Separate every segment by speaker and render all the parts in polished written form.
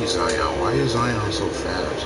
Speaker 1: Zion. Why is Zion so fast?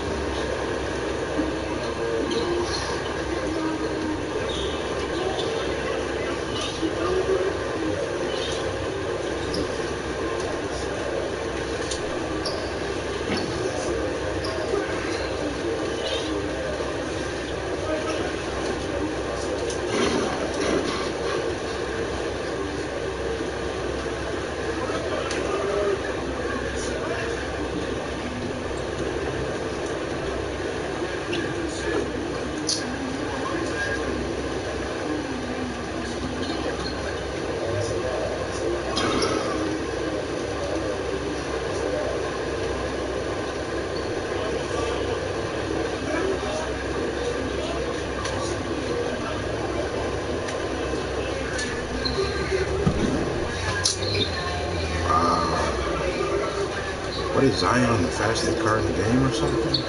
Speaker 1: What is Zion, the fastest car in the game or something?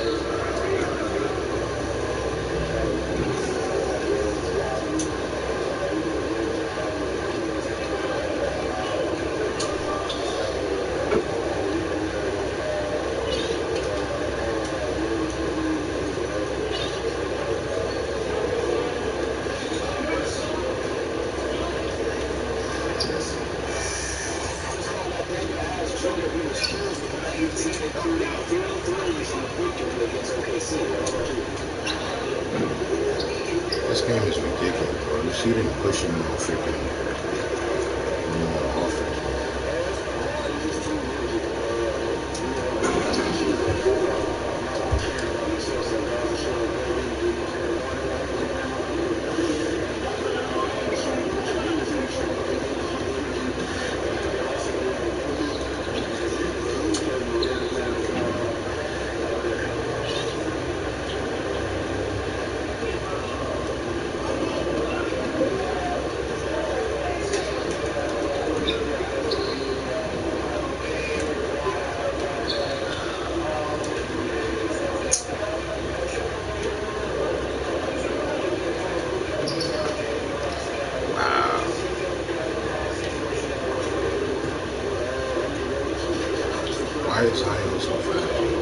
Speaker 1: This game is ridiculous, bro. You see them pushing more freaking more offense. Why is Zion so fast?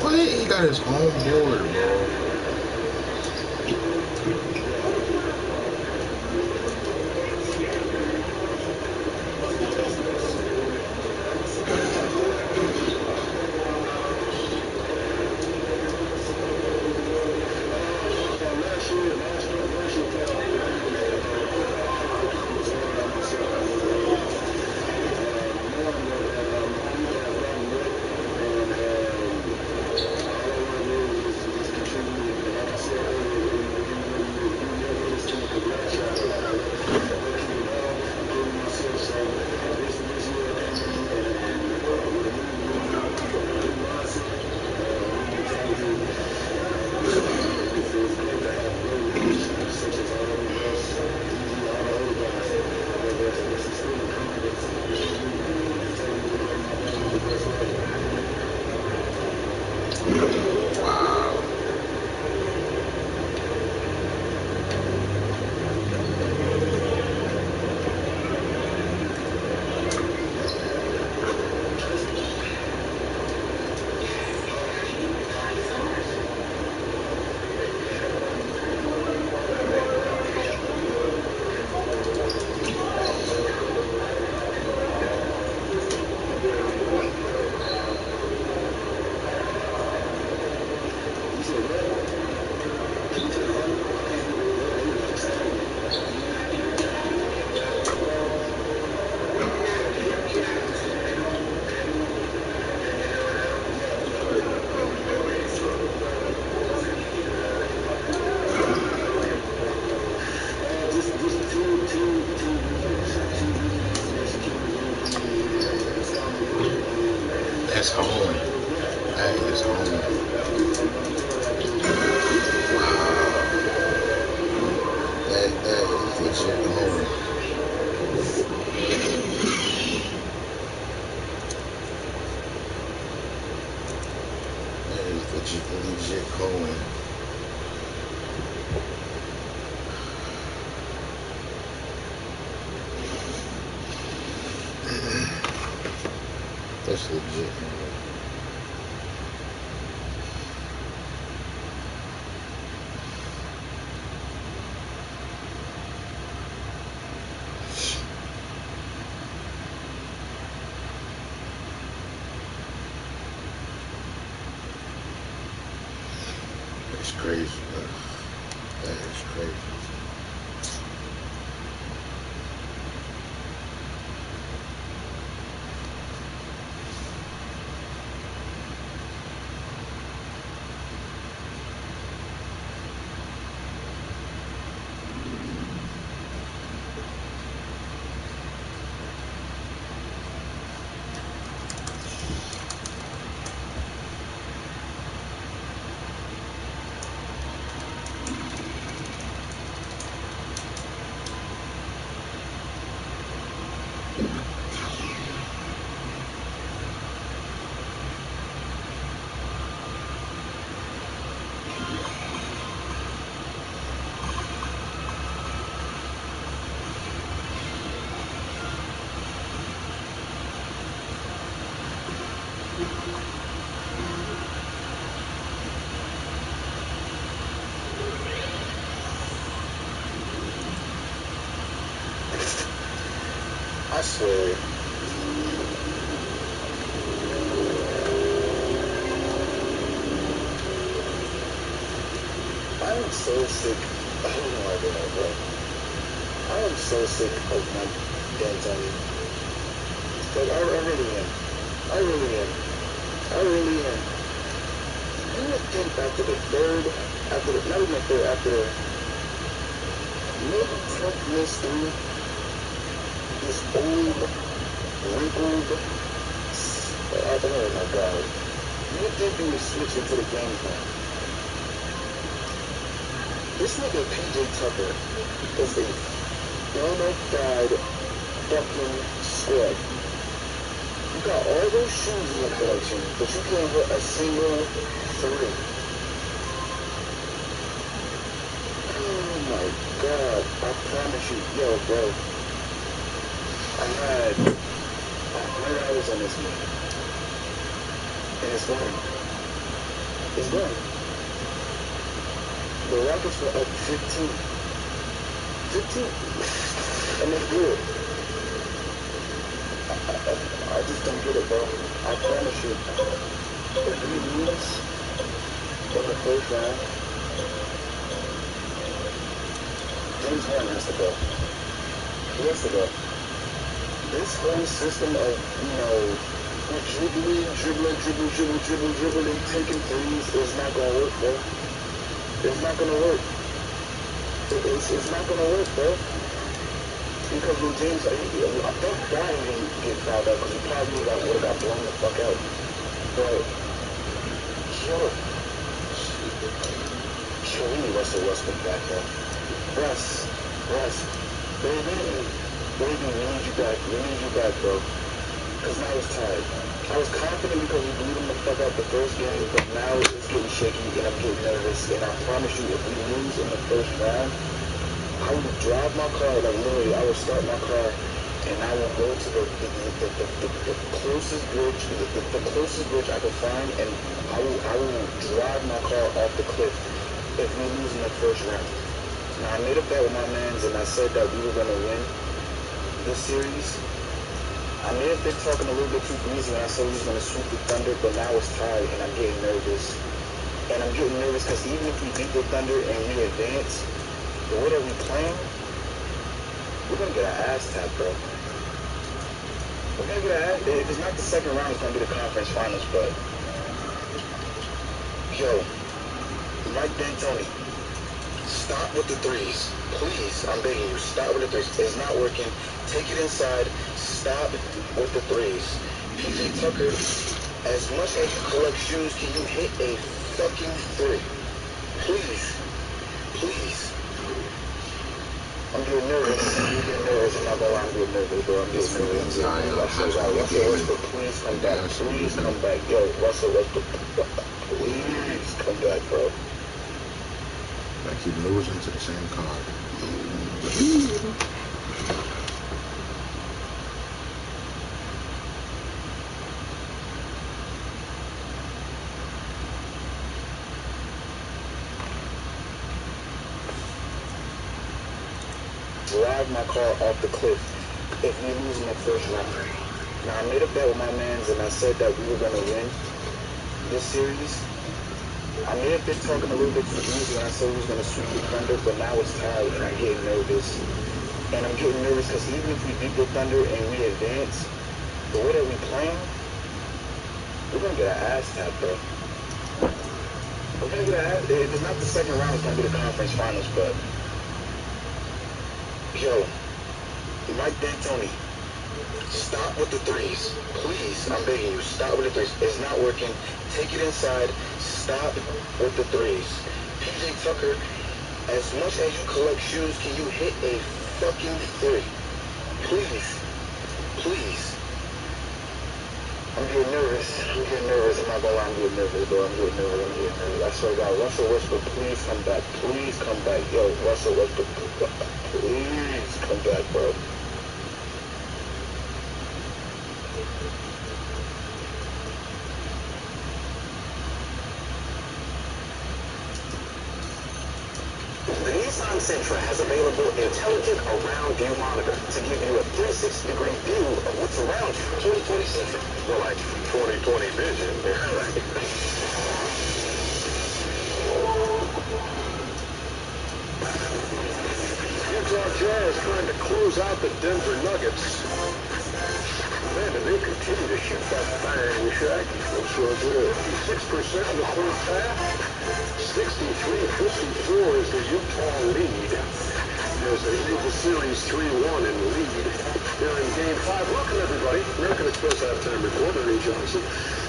Speaker 1: What? He got his own board, bro. That's legit. It's crazy, bro. That is crazy. I swear. I am so sick. I don't know why I did that, bro. I am so sick of my damn Tony. Like, I really am. I really am. I really am. You would think after the third, not even the third, after the maybe 10th miss through this old, wrinkled, oh my god. You would think we would switch into the game plan. This nigga PJ Tucker is a bona fide fucking squad. You got all those shoes in the collection, but you can't hit a single three. Oh my god, I promise you, yo bro. I had 3 hours on this game. And it's gone. It's gone. The Rockets were up 15. 15. And they're good. I just don't get it, bro. I promise you. If we lose in the first round, James Harden has to go. He has to go. This whole system of, dribbling, taking threes is not going to work, bro. It's not going to work. It's not going to work, bro. Because when James, I thought Brian didn't get fouled out because he probably would have got blown the fuck out. But, we need Russell Westbrook back, bro. Russ, baby, we need you back. We need you back, bro. Because now it's tired. I was confident because we blew them the fuck out the first game, but now it's getting shaky and I'm getting nervous. And I promise you, if we lose in the first round, I would drive my car, like literally, I would start my car and I will go to the closest bridge, the closest bridge I could find, and I will drive my car off the cliff if we lose in the first round. Now I made a bet with my mans and I said that we were gonna win this series. I may have been talking a little bit too breezy when I said we was gonna sweep the Thunder, but now it's tied and I'm getting nervous. And I'm getting nervous because even if we beat the Thunder and we advance, the way that we playing, we're gonna get our ass tapped, bro. We're gonna get our ass. If it's not the second round, it's gonna be the conference finals. But yo, Mike D'Antoni, stop with the threes, please. I'm begging you, stop with the threes. It's not working. Take it inside. Stop with the threes. PJ Tucker, as much as you collect shoes, can you hit a fucking three? Please, please. I'm getting nervous. I'm getting nervous. I'm not gonna lie, I'm getting nervous, bro. I'm getting nervous. Russell Westbrook, please come back. Please come back. Yo, Russell Westbrook, please come back, bro. I keep losing to the same card. drive my car off the cliff if we lose in the first round. Now, I made a bet with my mans, and I said that we were going to win this series. I may have been talking a little bit too easy when I said we was going to sweep the Thunder, but now it's tied, and I'm getting nervous. And I'm getting nervous because even if we beat the Thunder and we advance, the way that we playing, we're going to get our ass tapped, bro. We're going to get our ass. If it's not the second round, it's going to be the conference finals, but yo, Mike D'Antoni, stop with the threes. Please, I'm begging you, stop with the threes. It's not working. Take it inside. Stop with the threes. PJ Tucker, as much as you collect shoes, can you hit a fucking three? Please. Please. I'm getting nervous. I'm not gonna lie, I'm getting nervous, bro. I'm getting nervous. I swear to God, Russell Westbrook, please come back. Please come back. Yo, Russell Westbrook, please come back, bro.
Speaker 2: Nissan Sentra has available intelligent around view monitor to give you a 360-degree view of what's around you. 2020 Sentra. Well, like 2020 vision.
Speaker 3: Utah Jazz trying to close out the Denver Nuggets. Man, and they continue to shoot that bang, Shaq. So 56% in the first half. 63-54 is the Utah lead. As they lead the series 3-1 in the lead. They're in Game 5. Welcome, everybody. American Express halftime report. Ernie Johnson,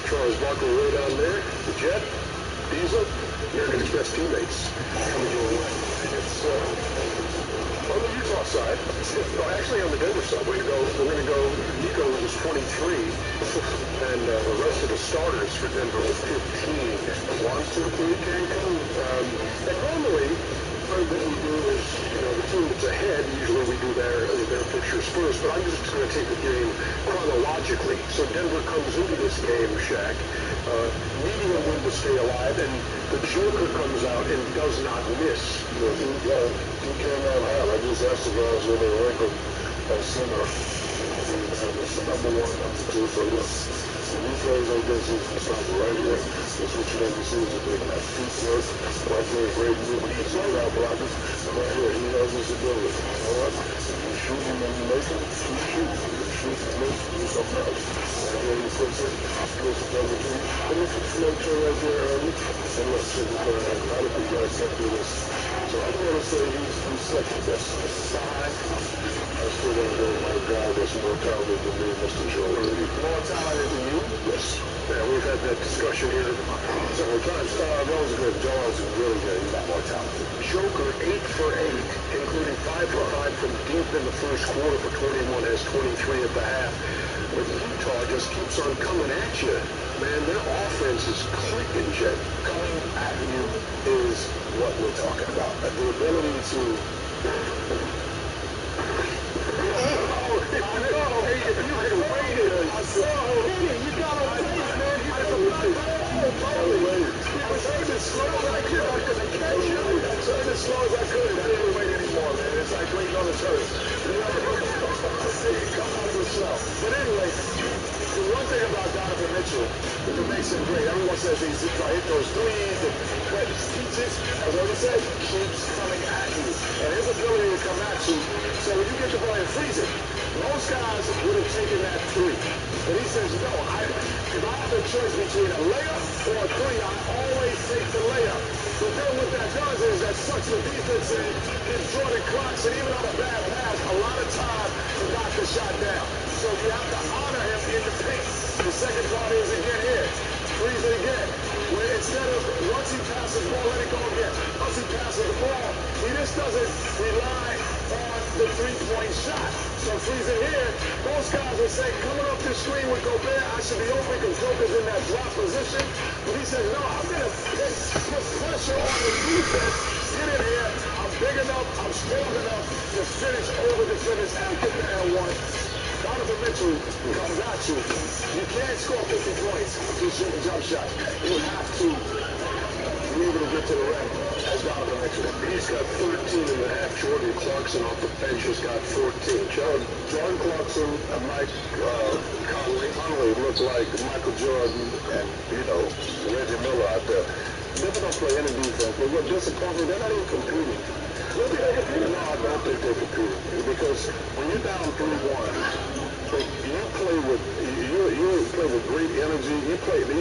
Speaker 3: Charles Barkley way down there. The Jet, Diesel, American Express teammates coming your way. It's on the Utah side. Actually, on the Denver side, we're going to go. Nico was 23, and the rest of the starters for Denver was 15. Wants to can't come. And normally, what we do is, the team that's ahead, usually we do their pictures first, but I'm just going to take the game chronologically. So Denver comes into this game, Shaq, needing a win to stay alive, and the Joker comes out and does not miss. He came out hot. I just asked the guys where they rank him at center. It's number one, number two, so yes. When he plays like this, he's something right here. That's what you never see is a big man. He's right there, great movement. He's all out blockers. Right here, he knows his ability. All right? You shoot him and you make him, you shoot. You shoot and miss, do something else. And then he puts it, puts it over to you. Let me put the flow turn right there, Ernie. And let's see what's going on. How do you guys get through this? So I don't want to say he's second best on the side. I still don't know my guy that's more talented than me, Mr. Joe.
Speaker 2: More talented than you?
Speaker 3: Yes. Yeah, we've had that discussion here several times. That was good. Joe's really good. He's not more talented. Joker, 8 for 8, including 5 for 5 from deep in the first quarter for 21, has 23 at the half. But Utah just keeps on coming at you. Man, their offense is clicking, Jet.
Speaker 1: Coming at you is what we're talking about. The ability to...
Speaker 3: But anyway, the one thing about Donovan Mitchell that makes him great, everyone says he's trying to hit those threes, but he teaches, as I said, keeps coming at you. And his ability to come at you, so when you get the ball and freeze it, most guys would have taken that three. But he says, no, if I have a choice between a layup or a three, I always take the layup. But then what that does is that sucks the defense in, gives Jordan clocks, and even on a bad pass, a lot of time to knock the shot down. So you have to honor him in the paint. The second part is again here. Freeze it again. Where instead of once he passes the ball, let it go again. Once he passes the ball, he just doesn't rely on the three-point shot. So freeze it here. Most guys would say, coming up the screen with Gobert, I should be open because Joker's in that drop position. But he says, no, I'm going to put pressure on the defense. Get in here. I'm big enough. I'm strong enough to finish over defenders after and one. Donovan Mitchell comes at you. You can't score 50 points just shooting jump shots. You have to be able to get to the rim as Donovan He's got 13 and a half. Jordan Clarkson off the bench has got 14. Jordan Clarkson and Mike Conley look like Michael Jordan and, Reggie Miller out there. They don't play any defense, but what disappoints me, they're not even competing. Maybe they're competing. No, I don't think they're competing. Because when you're down 3-1, you play with great energy.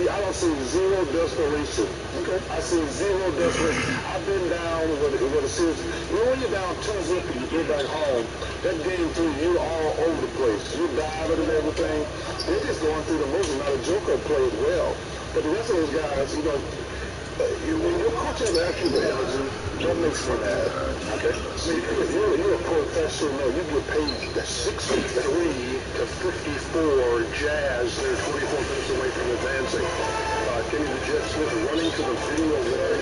Speaker 3: I don't see zero desperation. Okay. I see zero desperation. I've been down with a series. When you're down 2-0 and you get back home, that game 3, you're all over the place. You're diving and everything. They're just going through the motions. Now the Joker played well, but the rest of those guys, when your coach has actually the energy, that makes me mad. Okay. See, you're a professional. You get paid 63 to 54 Jazz. They're 24 minutes away from advancing. Kenny the Jet Smith running to the video wall.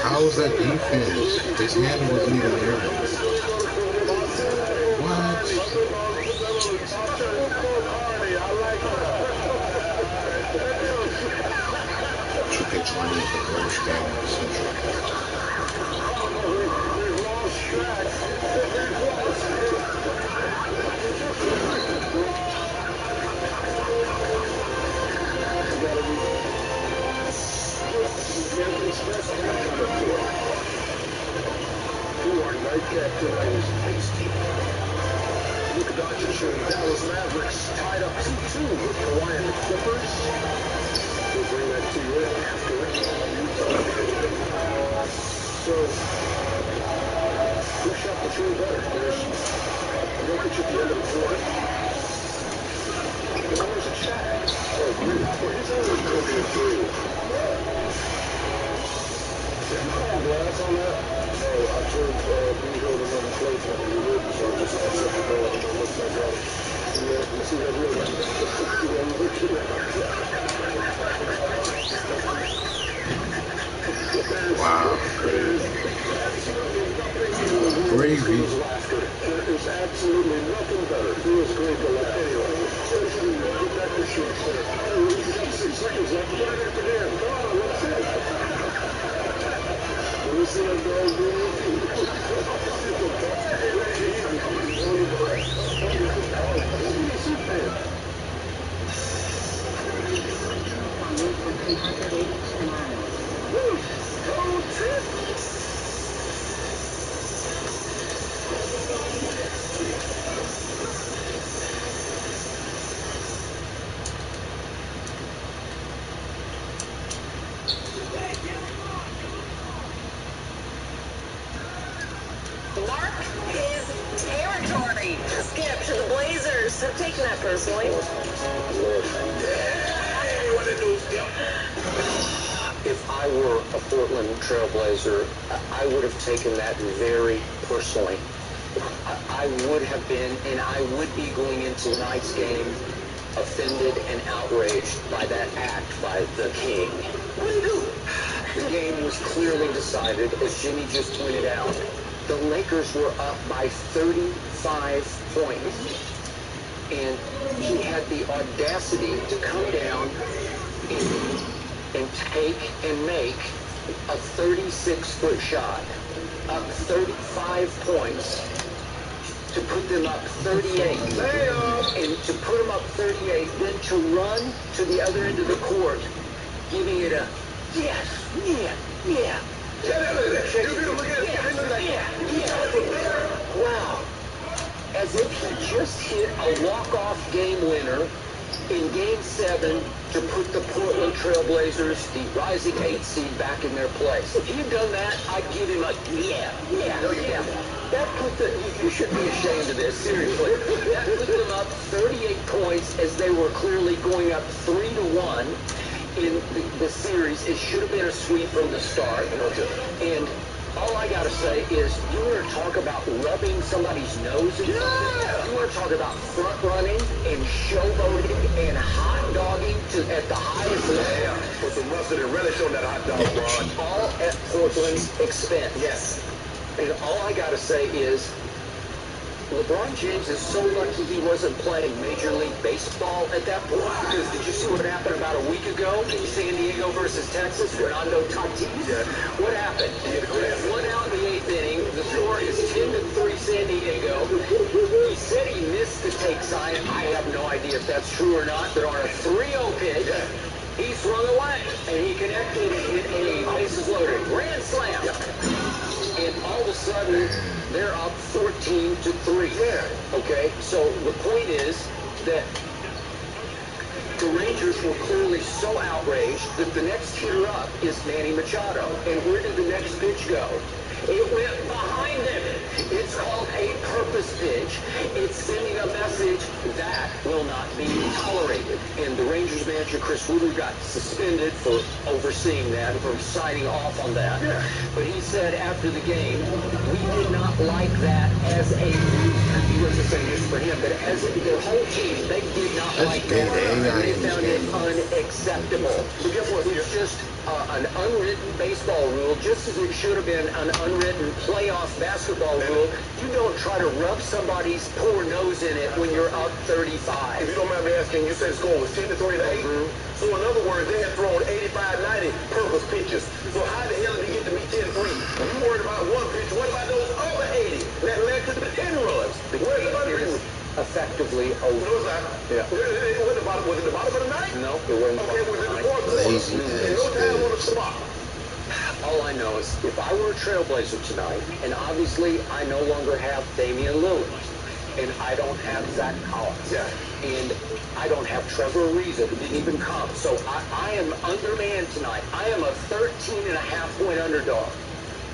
Speaker 4: How was that defense? His hand wasn't even there. What? Triple 20 is the worst game in the century.
Speaker 3: Luka Doncic and Dallas Mavericks tied up 2-2 with Hawaiian Clippers. We'll bring that to you after. So, who shot the three better? There's Jokic at the end of the fourth. And then there's a Shaq. He's always cooking a three. Glass on that? No, I told B-Hill to run the play for me. He wouldn't, so I just set the ball and look back at it. You see that real?
Speaker 4: Wow. Gravy.
Speaker 3: There is absolutely nothing better. It feels great to let anyone. Seriously, get back to short set. 6 seconds left. Put it in again. Come on, let's see it. You see that dog doing?
Speaker 5: Mark his territory. Skip to the Blazers. I'm taking that personally.
Speaker 2: Hey, what it do, Skip? If I were a Portland Trailblazer, I would have taken that very personally. I would have been, and I would be going into tonight's game offended and outraged by that act by the King. What did he do? The game was clearly decided, as Jimmy just pointed out. The Lakers were up by 35 points, and he had the audacity to come down and take and make a 36-foot shot, up 35 points, to put them up 38. And to put them up 38, then to run to the other end of the court, giving it a yes, yeah. Wow. As if he just hit a walk-off game winner in Game 7 to put the Portland Trailblazers, the rising 8 seed, back in their place. If he'd done that, I'd give him a yeah. That put you should be ashamed of this, seriously. That put them up 38 points as they were clearly going up 3-1 in the series. It should have been a sweep from the start. And all I got to say is, you want to talk about rubbing somebody's nose in something? You want to talk about front running and showboating and hot dogging at the highest level?
Speaker 3: Put some mustard and relish on that hot dog, Ron.
Speaker 2: All at Portland's expense.
Speaker 3: Yes.
Speaker 2: And all I got to say is, LeBron James is so lucky he wasn't playing Major League Baseball at that point. Because did you see what happened about a week ago in San Diego versus Texas? Fernando Tatis.
Speaker 3: Yeah.
Speaker 2: What happened? One out in the 8th inning. The score is 10-3 San Diego. He said he missed the take sign. I have no idea if that's true or not. But on a 3-0 pitch, he swung away. And he connected and hit a bases loaded grand slam. And all of a sudden, they're up 14-3.
Speaker 3: Yeah.
Speaker 2: Okay, so the point is that the Rangers were clearly so outraged that the next hitter up is Manny Machado. And where did the next pitch go? It went behind him. It's called a purpose pitch. It's sending a message that will not be tolerated. And the Rangers manager, Chris Wooder, got suspended for overseeing that, for signing off on that.
Speaker 3: Yeah.
Speaker 2: But he said after the game, we did not like that as a group. He wasn't saying this for him, but as the whole team, they did not like that. And they found it unacceptable.
Speaker 3: But guess what?
Speaker 2: It's just an unwritten baseball rule, just as it should have been an unwritten playoff basketball rule. You don't try to rub somebody's poor nose in it when you're up 35.
Speaker 3: If you don't mind me asking, you said the score was 10-3 to 8? So in other words, they had thrown 85-90 purpose pitches. So how the hell did he get to be 10-3? You worried about one pitch. What about those other 80 that led to the 10 runs? Where's the other reason?
Speaker 2: Effectively over.
Speaker 3: No, it's not.
Speaker 2: Yeah.
Speaker 3: Was it the bottom of the ninth?
Speaker 2: No, it wasn't.
Speaker 3: Okay, was it the fourth quarter?
Speaker 4: Lazy
Speaker 3: And no time on the spot.
Speaker 2: All I know is if I were a Trailblazer tonight, and obviously I no longer have Damian Lillard, and I don't have Zach Collins,
Speaker 3: Yeah.
Speaker 2: and I don't have Trevor Ariza, who didn't even come. So I am undermanned tonight. I am a 13.5-point underdog.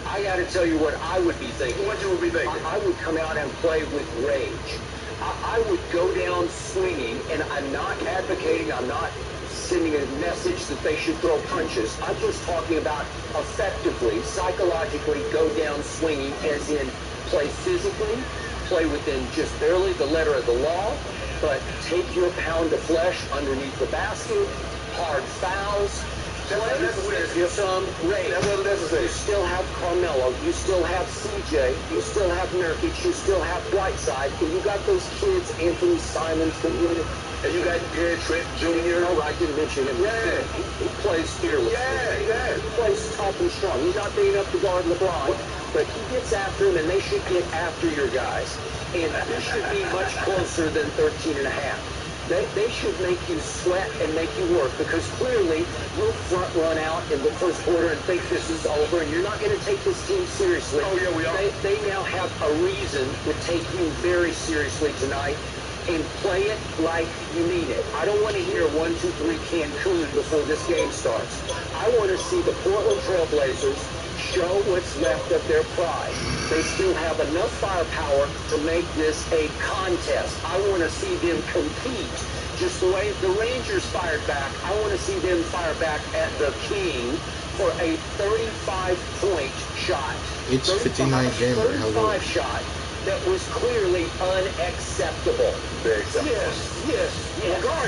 Speaker 2: I got to tell you what I would be thinking.
Speaker 3: What you would be thinking?
Speaker 2: I would come out and play with rage. I would go down swinging, and I'm not advocating, I'm not sending a message that they should throw punches. I'm just talking about effectively, psychologically go down swinging, as in play physically, play within just barely the letter of the law, but take your pound of flesh underneath the basket, hard fouls, play with some rage.
Speaker 3: That wasn't necessary.
Speaker 2: You still have Carmelo, you still have CJ, you still have Nurkic, you still have Whiteside, and you got those kids, Anthony Simons,
Speaker 3: And you got Gary Trent Jr.
Speaker 2: No, I didn't mention him.
Speaker 3: Yeah.
Speaker 2: He plays fearless.
Speaker 3: Yeah.
Speaker 2: He plays tough and strong. He's not big enough to guard LeBron, but he gets after him, and they should get after your guys. And this should be much closer than 13.5. They should make you sweat and make you work, because clearly you'll front run out in the first quarter and think this is over, and you're not going to take this team seriously.
Speaker 3: Oh, yeah, we are.
Speaker 2: They now have a reason to take you very seriously tonight and play it like you mean it. I don't want to hear 1, 2, 3 Cancun before this game starts. I want to see the Portland Trailblazers show what's left of their pride. They still have enough firepower to make this a contest. I want to see them compete just the way the Rangers fired back. I want to see them fire back at the King for a 35-point shot.
Speaker 4: It's 59 gamer. Hello.
Speaker 2: 35 shot that was clearly unacceptable.
Speaker 3: Very acceptable.
Speaker 2: Yes.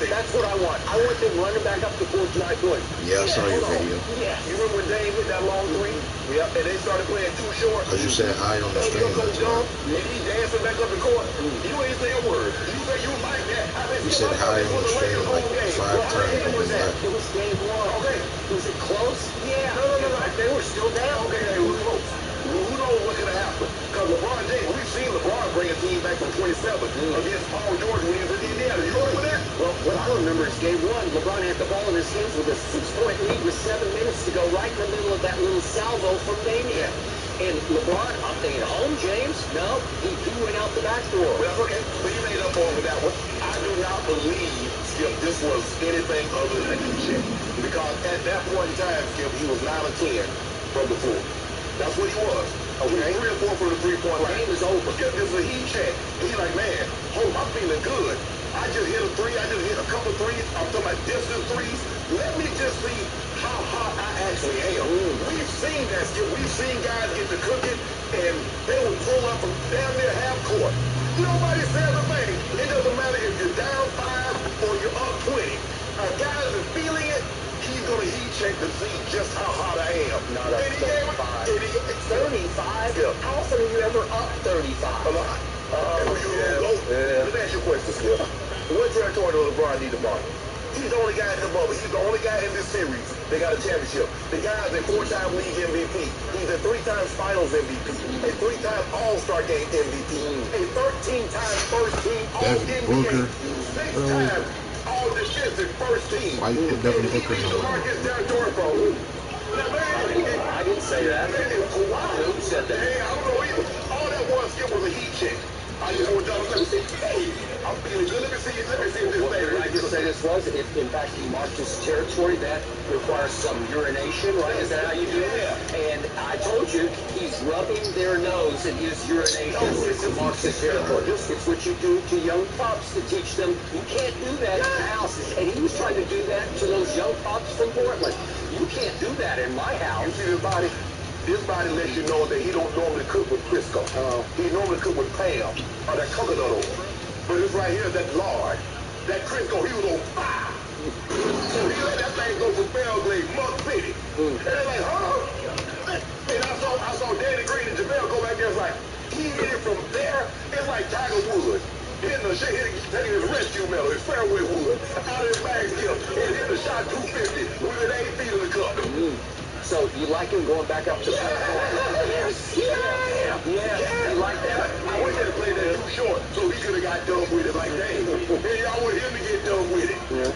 Speaker 2: That's what I want. I want them running back up the court tonight going,
Speaker 4: Yeah, I saw your video.
Speaker 2: yes.
Speaker 3: You remember when Dame hit that long three? Yep. And they started playing too short.
Speaker 4: Cause you said hi on the stream.
Speaker 3: And he dancing back up the court. You ain't say a word. You say you like that.
Speaker 4: You said hi on the stream like 5 times.
Speaker 2: It was game one.
Speaker 3: Okay.
Speaker 2: Was it close? Yeah.
Speaker 3: No.
Speaker 2: They were still down.
Speaker 3: Okay, it was close. Who knows what could have happened? Because LeBron James, we've seen LeBron bring a team back from 27 against Paul George when he was in Indiana. You remember that?
Speaker 2: Well, what I remember is game one, LeBron had the ball in his hands with a 6-point lead with 7 minutes to go, right in the middle of that little salvo from Damian. And LeBron, I'm thinking, home, James? No, he went out the back door.
Speaker 3: Well, okay. But he made up for it with that one. I do not believe, Skip, this was anything other than a heat check. Because at that point in time, Skip, he was 9 or 10 from the floor. That's what he was. Okay. 3 or 4 from the 3-point line.
Speaker 2: Game is over.
Speaker 3: Skip, this was a heat check. He's like, man, I'm feeling good. I just hit a 3. I just hit a couple threes. I'm talking about distance threes. Let me just see how hot I actually am. We've seen that, Skip. We've seen guys get to cooking, and they will pull up from down near half court. Nobody says a thing. It doesn't matter if you're down 5 or you're up 20. A guy is feeling it. He's going to heat check to see just how hot I am.
Speaker 2: Not up 35. 35?
Speaker 3: Yeah.
Speaker 2: How often are you ever up 35?
Speaker 3: A lot.
Speaker 1: Let me ask you a question, Skip. What territory does LeBron need to mark? He's the only guy in the bubble. He's the only guy in this series. They got a championship. The guy's a 4-time league MVP. He's a 3-time finals MVP. A 3-time All-Star game MVP. A 13-time first team All-NBA. 6-time All-Defensive first team.
Speaker 4: Why you put Devin Booker in the
Speaker 1: Marcus territory from?
Speaker 2: I didn't say that. Who said that?
Speaker 1: Hey, I don't know either. All that was, Skip, was a heat check. I just want y'all to let me see. Hey, I'm feeling good. Let me see if this thing.
Speaker 2: I just say this was, if in fact he marked his territory, that requires some urination, right? Is that how you do it? And I told you, he's rubbing their nose in his urination to mark his territory. It's what you do to young pups to teach them you can't do that in the house. And he was trying to do that to those young pups from Portland. You can't do that in my house.
Speaker 1: You see this body? This body lets you know that he don't normally cook with Crisco. He normally cook with Pam or that coconut oil. But it's right here, that lard, that Crisco, he was on fire. So he let that thing go from Belgrade, Mud City. And they're like, huh? And I saw Danny Green and Jamel go back there. It's like, he hit it from there. It's like Tiger Woods. Hitting taking his rescue medal, his fairway wood, out of his bag skill, and hitting the shot 250 with 8 feet in the cup.
Speaker 2: So you like him going back up to
Speaker 1: Yes,
Speaker 2: you like that?
Speaker 1: I wish I'd played that too short, so he could have got done with it like that. And y'all want him to get done with it. Yeah.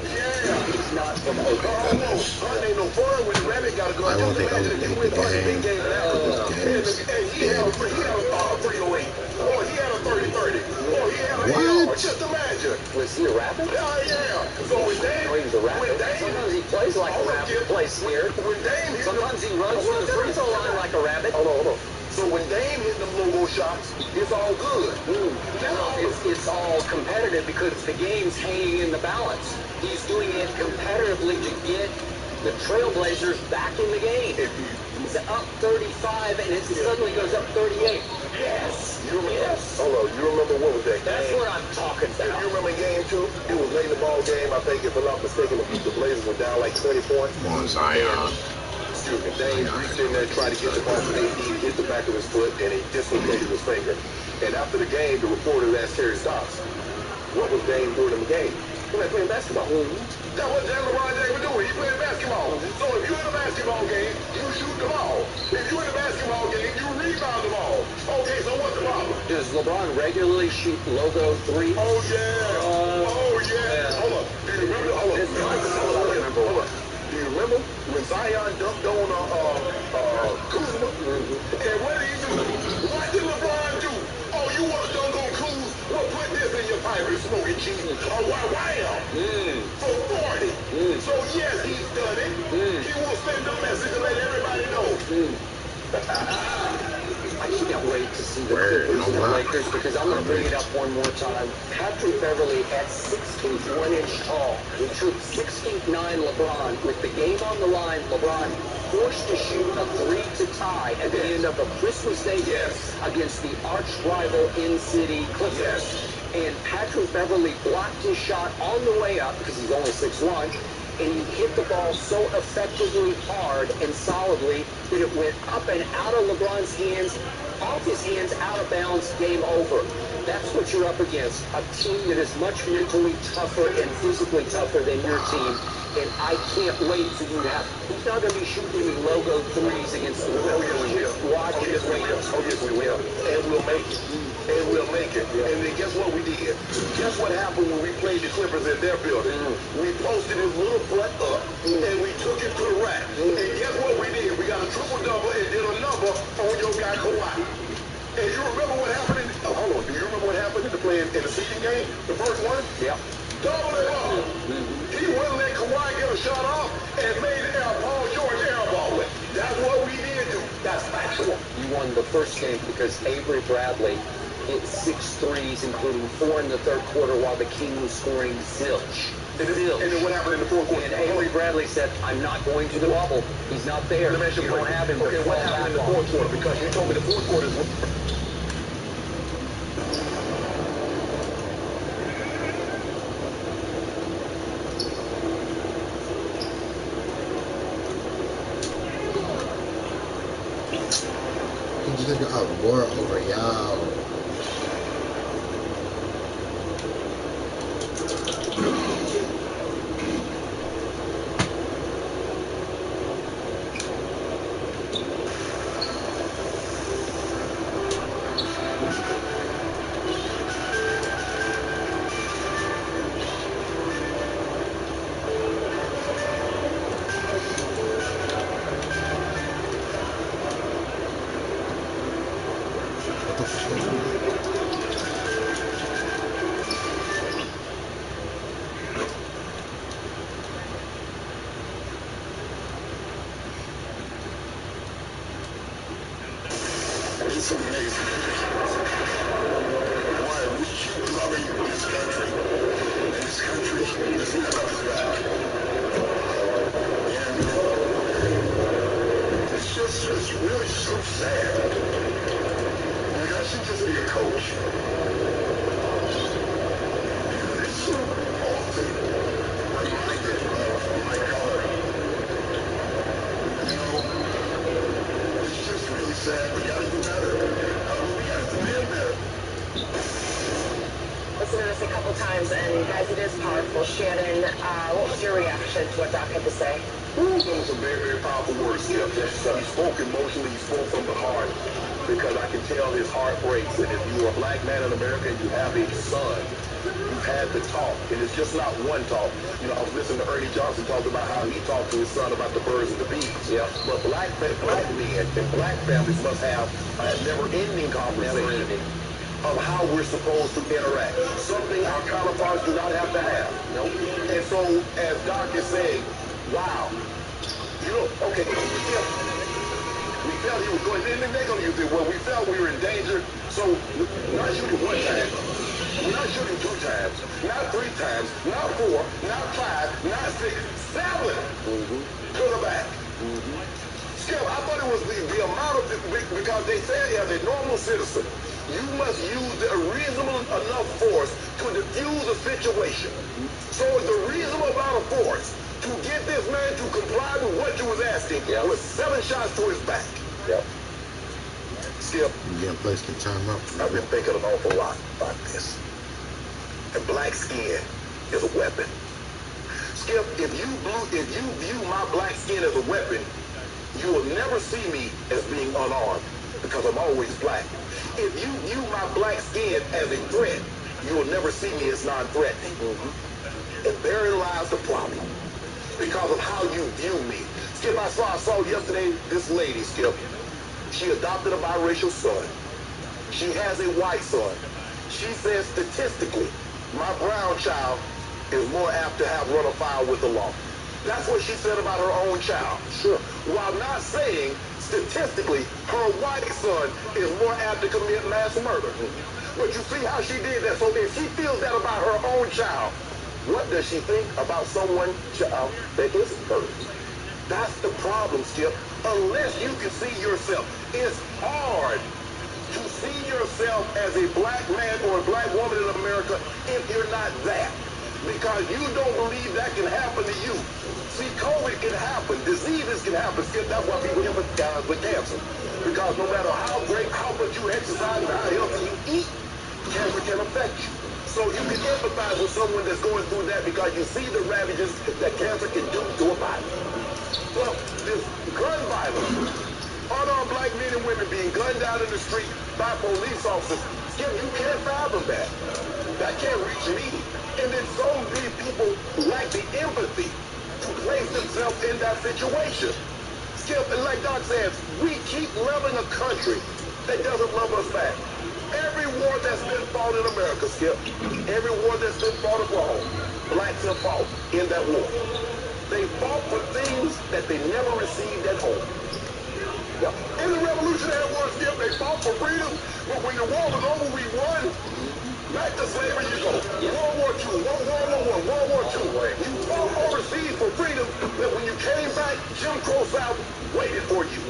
Speaker 2: He's not from
Speaker 1: Oh, no. Hunt ain't no fun when the rabbit got to go.
Speaker 4: I don't think I
Speaker 1: Just
Speaker 4: would
Speaker 1: imagine if
Speaker 4: beat
Speaker 1: you win
Speaker 4: the
Speaker 1: Hunt a big
Speaker 4: game.
Speaker 1: game in Africa. And he had a 308. Or he had a 30-30. Or he had a
Speaker 4: What?
Speaker 1: Just imagine.
Speaker 2: Was he a rabbit?
Speaker 1: Yeah. So when Dame,
Speaker 2: No, he was a rabbit. Sometimes he plays like a rabbit, plays scared.
Speaker 1: When Dame hit
Speaker 2: Sometimes he runs to the free throw line like a rabbit.
Speaker 1: Hold on. So when Dame hit them logo shots, it's all good.
Speaker 2: Now it's all competitive because the game's hanging in the balance. He's doing it competitively to get the Trailblazers back in the game. He's up 35 and it suddenly goes up 38. Yes.
Speaker 1: Hold on. You remember what was that game?
Speaker 2: That's what I'm talking about.
Speaker 1: You remember game 2? It was late in the ball game. I think, if I'm not mistaken, the Blazers were down like 20 points.
Speaker 4: Come on, Zion.
Speaker 1: Excuse me. Dame reached in there, tried to get the ball from AD, hit the back of his foot, and he dislocated his finger. And after the game, the reporter asked Terry Stotts, what was Dame doing in the game? He was playing basketball. That's what LeBron James was doing. He playing basketball. So if you're in a basketball game, you shoot the ball. If you're in a basketball game, you rebound the ball. Okay, so what's the problem?
Speaker 2: Does LeBron regularly shoot logo threes?
Speaker 1: Oh, yeah. Hold on. Do you remember? Hold on. Do you remember when Zion dunked on Kuzma? And what did he do? What did LeBron do? Oh, you want to dunk on Kuz? Well, put this in your pipe and smoke it, cheese. Oh, wow. For 40. So, yes, he's done it. He will send a message to let everybody know.
Speaker 2: I can't wait to see the Clippers and the Lakers because I'm going to bring it up one more time. Patrick Beverly at 6 feet 1 inch tall. He trooped 6 feet 9 LeBron. With the game on the line, LeBron forced to shoot a 3 to tie at the end of a Christmas Day against the arch rival in-city Clippers. And Patrick Beverly blocked his shot on the way up because he's only 6'1", and he hit the ball so effectively hard and solidly that it went up and out of LeBron's hands, off his hands, out of bounds, game over. That's what you're up against, a team that is much mentally tougher and physically tougher than your team. And I can't wait for you to have. He's not going to be shooting any logo threes against the Warriors. Just watch his wait.
Speaker 1: Oh, yes, we will. And we'll make it. And then guess what we did? Guess what happened when we played the Clippers in their building? We posted his little butt up, and we took him to the rack. And guess what we did? We got a triple-double and did a number on your guy Kawhi. And you remember what happened? Hold on. Do you remember what happened in the seeding game? The first one?
Speaker 2: Yeah.
Speaker 1: Double it up. He wouldn't let Kawhi get a shot off and made Paul George airball it. That's what we did do. That's factual.
Speaker 2: You won the first game because Avery Bradley hit 6 threes, including 4 in the third quarter, while the King was scoring zilch.
Speaker 1: And then what happened in the fourth quarter?
Speaker 2: And Avery Bradley said, I'm not going to the bubble. He's not there.
Speaker 1: Let me ask you
Speaker 2: don't have him.
Speaker 1: Okay, what happened in the fourth quarter? Because you told me the fourth quarter is...
Speaker 4: He just got war over y'all.
Speaker 1: It's amazing. Why we keep loving this country, and this country is never us back. And it's really so sad. Like, I should just be a coach. Because it's so often reminded of my color. You know, it's just really sad. We gotta do better. We gotta demand better.
Speaker 5: Listen to this a couple times, and guys, it is powerful. Shannon, what was your reaction to what Doc had to say?
Speaker 3: Those are some very, very powerful words, Skip. He spoke emotionally, he spoke from the heart, because I can tell his heart breaks. And if you are a black man in America and you have a son, you've had the talk, and it's just not one talk. You know, I was listening to Ernie Johnson talk about how he talked to his son about the birds and the bees. Yeah. But black men and black families must have a never-ending conversation of how we're supposed to interact. Something our counterparts do not have to have. Nope. And so, as Doc is saying, wow, you know, okay, we felt he was going, and they're going to use it, well, we felt we were in danger, so we're not shooting one time, we're not shooting two times, not three times, not four, not five, not six, 7 to the back. Skip, I thought it was the amount of, because they said as a normal citizen, you must use a reasonable enough force to defuse a situation. So the reasonable amount of force to get this man to comply with what you was asking was 7 shots to his back. Yep. Skip,
Speaker 4: You getting placed in timeout.
Speaker 3: I've been thinking an awful lot about this. And black skin is a weapon. Skip, if you view my black skin as a weapon, you will never see me as being unarmed because I'm always black. If you view my black skin as a threat, you will never see me as non-threatening. And therein lies the problem because of how you view me. Skip, I saw yesterday this lady, Skip. She adopted a biracial son. She has a white son. She says statistically, my brown child is more apt to have run afoul with the law. That's what she said about her own child. Sure. While not saying, statistically, her white son is more apt to commit mass murder. But you see how she did that. So if she feels that about her own child, what does she think about someone's child that isn't hers? That's the problem, Skip. Unless you can see yourself, it's hard to see yourself as a black man or a black woman in America if you're not that. Because you don't believe that can happen to you. See, COVID can happen. Diseases can happen. Skip, that's why people empathize with cancer. Because no matter how much you exercise and how healthy you eat, cancer can affect you. So you can empathize with someone that's going through that because you see the ravages that cancer can do to a body. Well, this gun violence, unarmed black men and women being gunned down in the street by police officers, Skip, you can't fathom that. That can't reach me. And then so many people lack the empathy to place themselves in that situation. Skip, and like Doc says, we keep loving a country that doesn't love us back. Every war that's been fought in America, Skip, every war that's been fought abroad, blacks have fought in that war. They fought for things that they never received at home. In the Revolutionary War, Skip, they fought for freedom, but when the war was over, we won. Back to slavery you go. World War II, World War I, World War II. You fought overseas for freedom, but when you came back, Jim Crow South waited for you.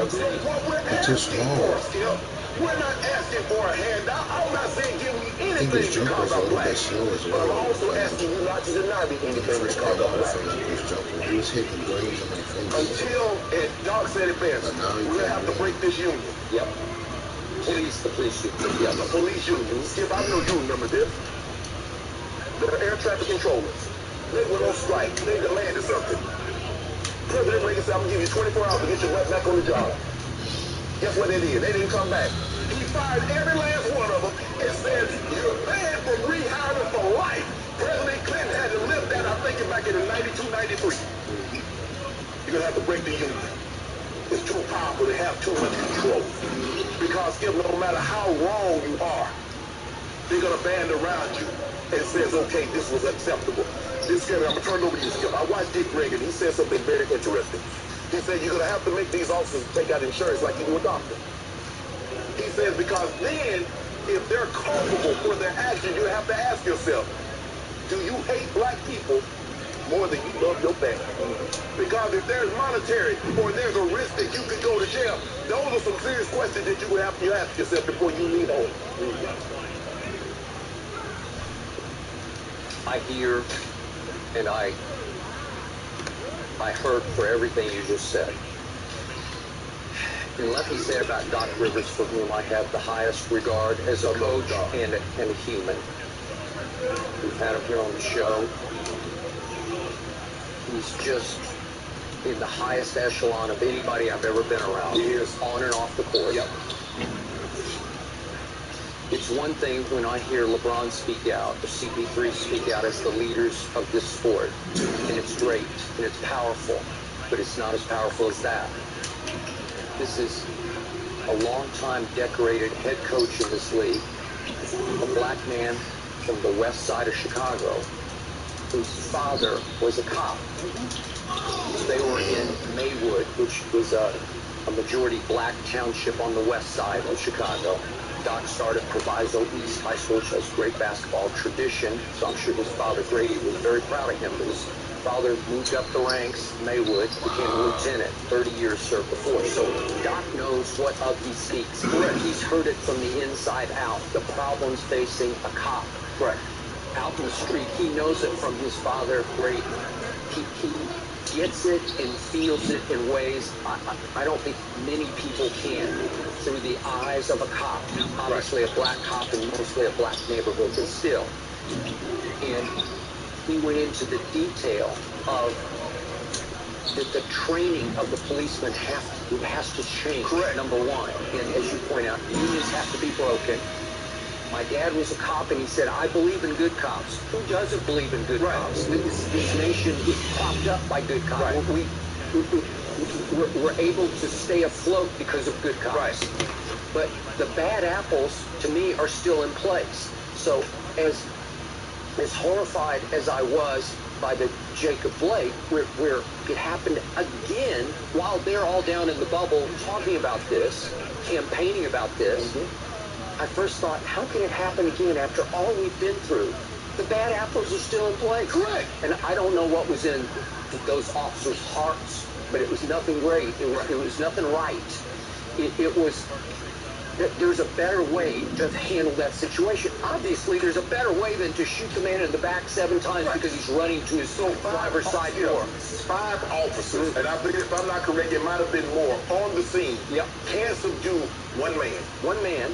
Speaker 3: So what we're asking for, Skip, we're not asking for a handout. I'm not saying give me anything because I'm black. But I'm also asking you not to deny me anything because I'm black.
Speaker 4: He was hitting brains in my face.
Speaker 3: Until, and Doc said it best, we're going to have to break this union. Yep. The police union. Yeah, the police union. Skip, I know you remember this. The air traffic controllers. They went on strike. They demanded something. President Reagan said, I'm going to give you 24 hours to get your butt back on the job. Guess what they did? They didn't come back. He fired every last one of them and said, you're banned from rehiring for life. President Clinton had to lift that, I'm thinking back in 92, 93. You're going to have to break the union. It's too powerful to have too much control. Because Skip, no matter how wrong you are, they're going to band around you and says, okay, this was acceptable. This Skip, I'm going to turn it over to you, Skip. I watched Dick Reagan. He said something very interesting. He said, you're going to have to make these officers take out insurance like you do a doctor. He says, because then, if they're culpable for their action, you have to ask yourself, do you hate black people more than you love your family? Because if there's monetary or there's a risk that you could go to jail, those are some serious questions that you would have to ask yourself before you leave home.
Speaker 2: I hear and I hurt for everything you just said. And let me say about Doc Rivers, for whom I have the highest regard as a coach and a human. We've had him here on the show. He's just in the highest echelon of anybody I've ever been around.
Speaker 3: He is.
Speaker 2: On and off the court.
Speaker 3: Yep.
Speaker 2: It's one thing when I hear LeBron speak out, or CP3 speak out as the leaders of this sport, and it's great, and it's powerful, but it's not as powerful as that. This is a long-time decorated head coach in this league, a black man from the west side of Chicago, whose father was a cop. They were in Maywood, which was a majority black township on the west side of Chicago. Doc started Proviso East High School, which has great basketball tradition, so I'm sure his father, Grady, was very proud of him. But his father moved up the ranks, Maywood, became a lieutenant, 30 years served before. So Doc knows what of he speaks. Correct. He's heard it from the inside out, the problems facing a cop.
Speaker 3: Correct.
Speaker 2: Out in the street, he knows it from his father, Grady. He gets it and feels it in ways I don't think many people can, through the eyes of a cop. Obviously a black cop in mostly a black neighborhood, but still. And he went into the detail of the training of the policeman has to change. Correct. Number one. And as you point out, unions have to be broken. My dad was a cop, and he said, I believe in good cops. Who doesn't believe in good cops? This nation is propped up by good cops. Right. We're able to stay afloat because of good cops. Right. But the bad apples, to me, are still in place. So as horrified as I was by the Jacob Blake, where it happened again while they're all down in the bubble talking about this, campaigning about this, I first thought, how can it happen again after all we've been through? The bad apples are still in place. Correct. And I don't know what was in those officers' hearts, but it was nothing great. It was nothing right. It was, there's a better way to handle that situation. Obviously, there's a better way than to shoot the man in the back 7 times because he's running to his driver's side door.
Speaker 3: 5 officers, and I think if I'm not correct, it might have been more, on the scene.
Speaker 2: Yep.
Speaker 3: Can't subdue one man.
Speaker 2: One man.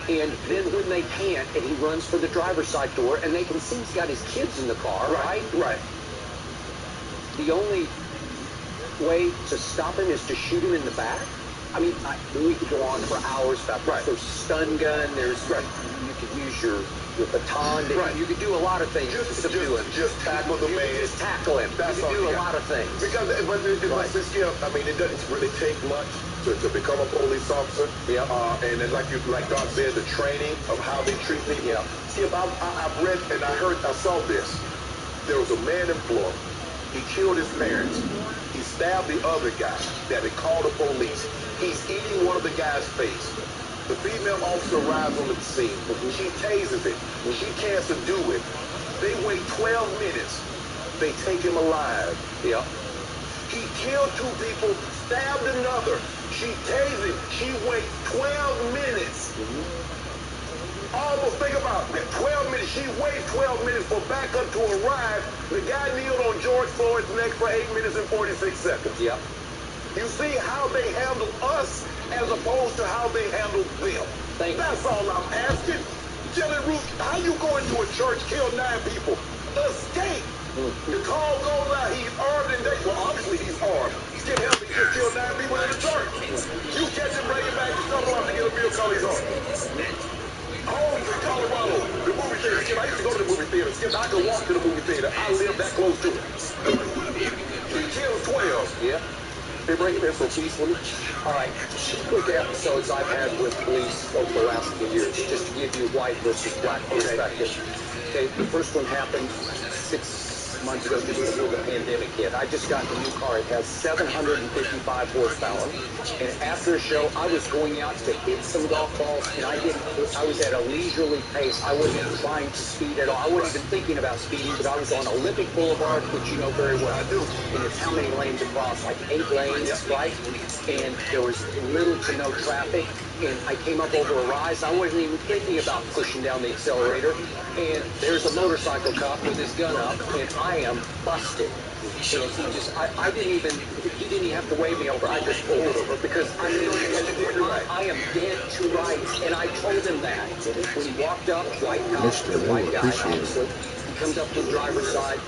Speaker 2: And then when they can't, and he runs for the driver's side door, and they can see he's got his kids in the car, right?
Speaker 3: Right.
Speaker 2: The only way to stop him is to shoot him in the back. I mean, we could go on for hours about this. There's stun gun. There's you could use your baton. You could do a lot of things to subdue him.
Speaker 3: Just tackle the man.
Speaker 2: Just tackle him. You could do a lot of things.
Speaker 3: Because, I mean, it doesn't really take much to become a police officer.
Speaker 2: Yeah.
Speaker 3: And then like Doc said, the training of how they treat people.
Speaker 2: Yeah.
Speaker 3: See, I've read and I saw this. There was a man in Florida. He killed his parents. He stabbed the other guy that had called the police. He's eating one of the guy's face. The female officer arrives on the scene. She tases it. She can't subdue it. They wait 12 minutes. They take him alive.
Speaker 2: Yeah.
Speaker 3: He killed 2 people, stabbed another. She tased him. She waits 12 minutes. Almost think about it. 12 minutes. She waits 12 minutes for backup to arrive. The guy kneeled on George Floyd's neck for 8 minutes and 46 seconds.
Speaker 2: Yeah.
Speaker 3: You see how they handle us as opposed to how they handle them. That's all I'm asking. Jelly Root, how you go into a church, kill 9 people, escape? The call goes out, he's armed and well, obviously he's armed. Skip him, he just killed 9 people in the church. You catch him, bring him back to Summer to get a bill call he's armed. Home in Colorado, the movie theater. Skip, I used to go to the movie theater. Skip, I could walk to the movie theater. I live that close to it. He killed 12.
Speaker 2: Yeah.
Speaker 3: They bring him in so peacefully.
Speaker 2: All right, quick episodes I've had with police over the last few years, just to give you white versus black perspective. Okay, the first one happened 6 months ago just before the pandemic hit. I just got the new car. It has 755 horsepower. And after the show, I was going out to hit some golf balls, and I was at a leisurely pace. I wasn't trying to speed at all. I wasn't even thinking about speeding, but I was on Olympic Boulevard, which you know very well. I do. And it's how many lanes across? Like 8 lanes, right? And there was little to no traffic. And I came up over a rise. I wasn't even thinking about pushing down the accelerator. And there's a motorcycle cop with his gun up, and I am busted. And he just, I didn't even, he didn't even have to wave me over. I just pulled over because I am dead to rights. And I told him that. When he walked up, white guy, obviously, he comes up to the driver's side.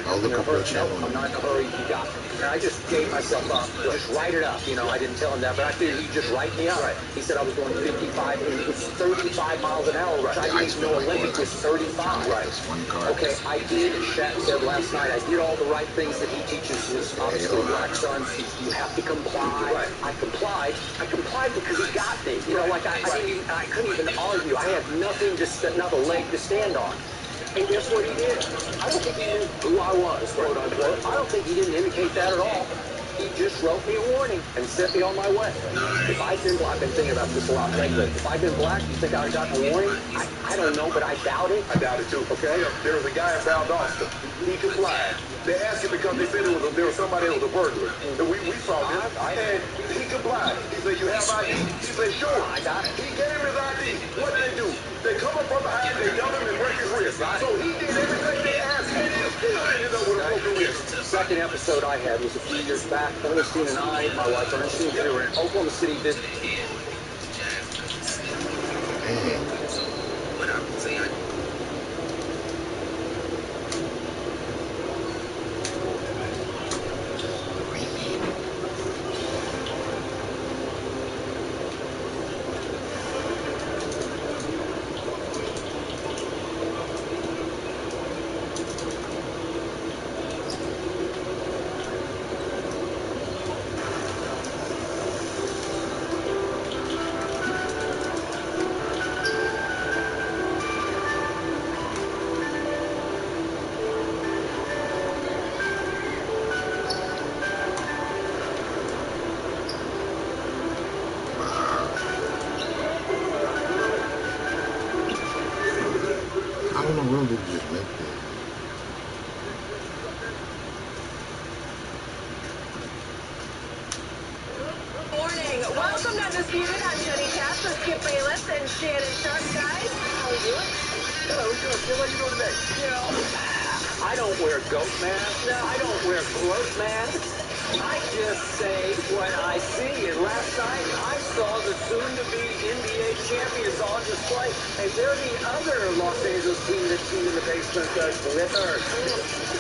Speaker 4: I'll look up your channel.
Speaker 2: I'm not in a hurry. You got me. And I just gave myself up. Just write it up. You know, I didn't tell him that, but I figured he'd just write me up. Right. He said I was going 55, and it was 35 miles an hour, which I didn't know Olympic was 35. Right. Okay, I did, as Shaq said last night, I did all the right things that he teaches his obviously black sons. You have to comply. Right. I complied because he got me. You know, like I couldn't even argue. I had nothing not a leg to stand on. And guess what he did? I don't think he knew who I was, quote unquote. I don't think he didn't indicate that at all. He just wrote me a warning and sent me on my way. If I'd been black, I've been thinking about this a lot lately. If I'd been black, you think I would have gotten a warning? I don't know, but I doubt it.
Speaker 3: I doubt it too. Okay, there was a guy in Valdosta. He complied. They asked him because they said there was somebody that was a burglar. And we saw this, and he complied. He said, "You have ID?" He said, "Sure."
Speaker 2: I got it.
Speaker 3: He gave him his ID. What did they do? They come up from behind, they yelled him and break his wrist. So he did everything they asked him, and still ended up with a broken wrist.
Speaker 2: The second episode I had was a few years back. Ernestine and I, my wife Ernestine, we were in Oklahoma City visiting.
Speaker 4: I don't know where we just left it.
Speaker 5: Morning. Welcome to Undisputed. I'm Jenny Cass with Skip Bayless and Shannon Sharp. Guys, how are you doing?
Speaker 3: Hello, good. What are you doing today?
Speaker 2: You know, I don't wear goat masks. No, I don't wear throat masks. I just say what I see. And last night, I saw the soon-to-be NBA champions on display. And they're the other Los Angeles team that's in the basement with her.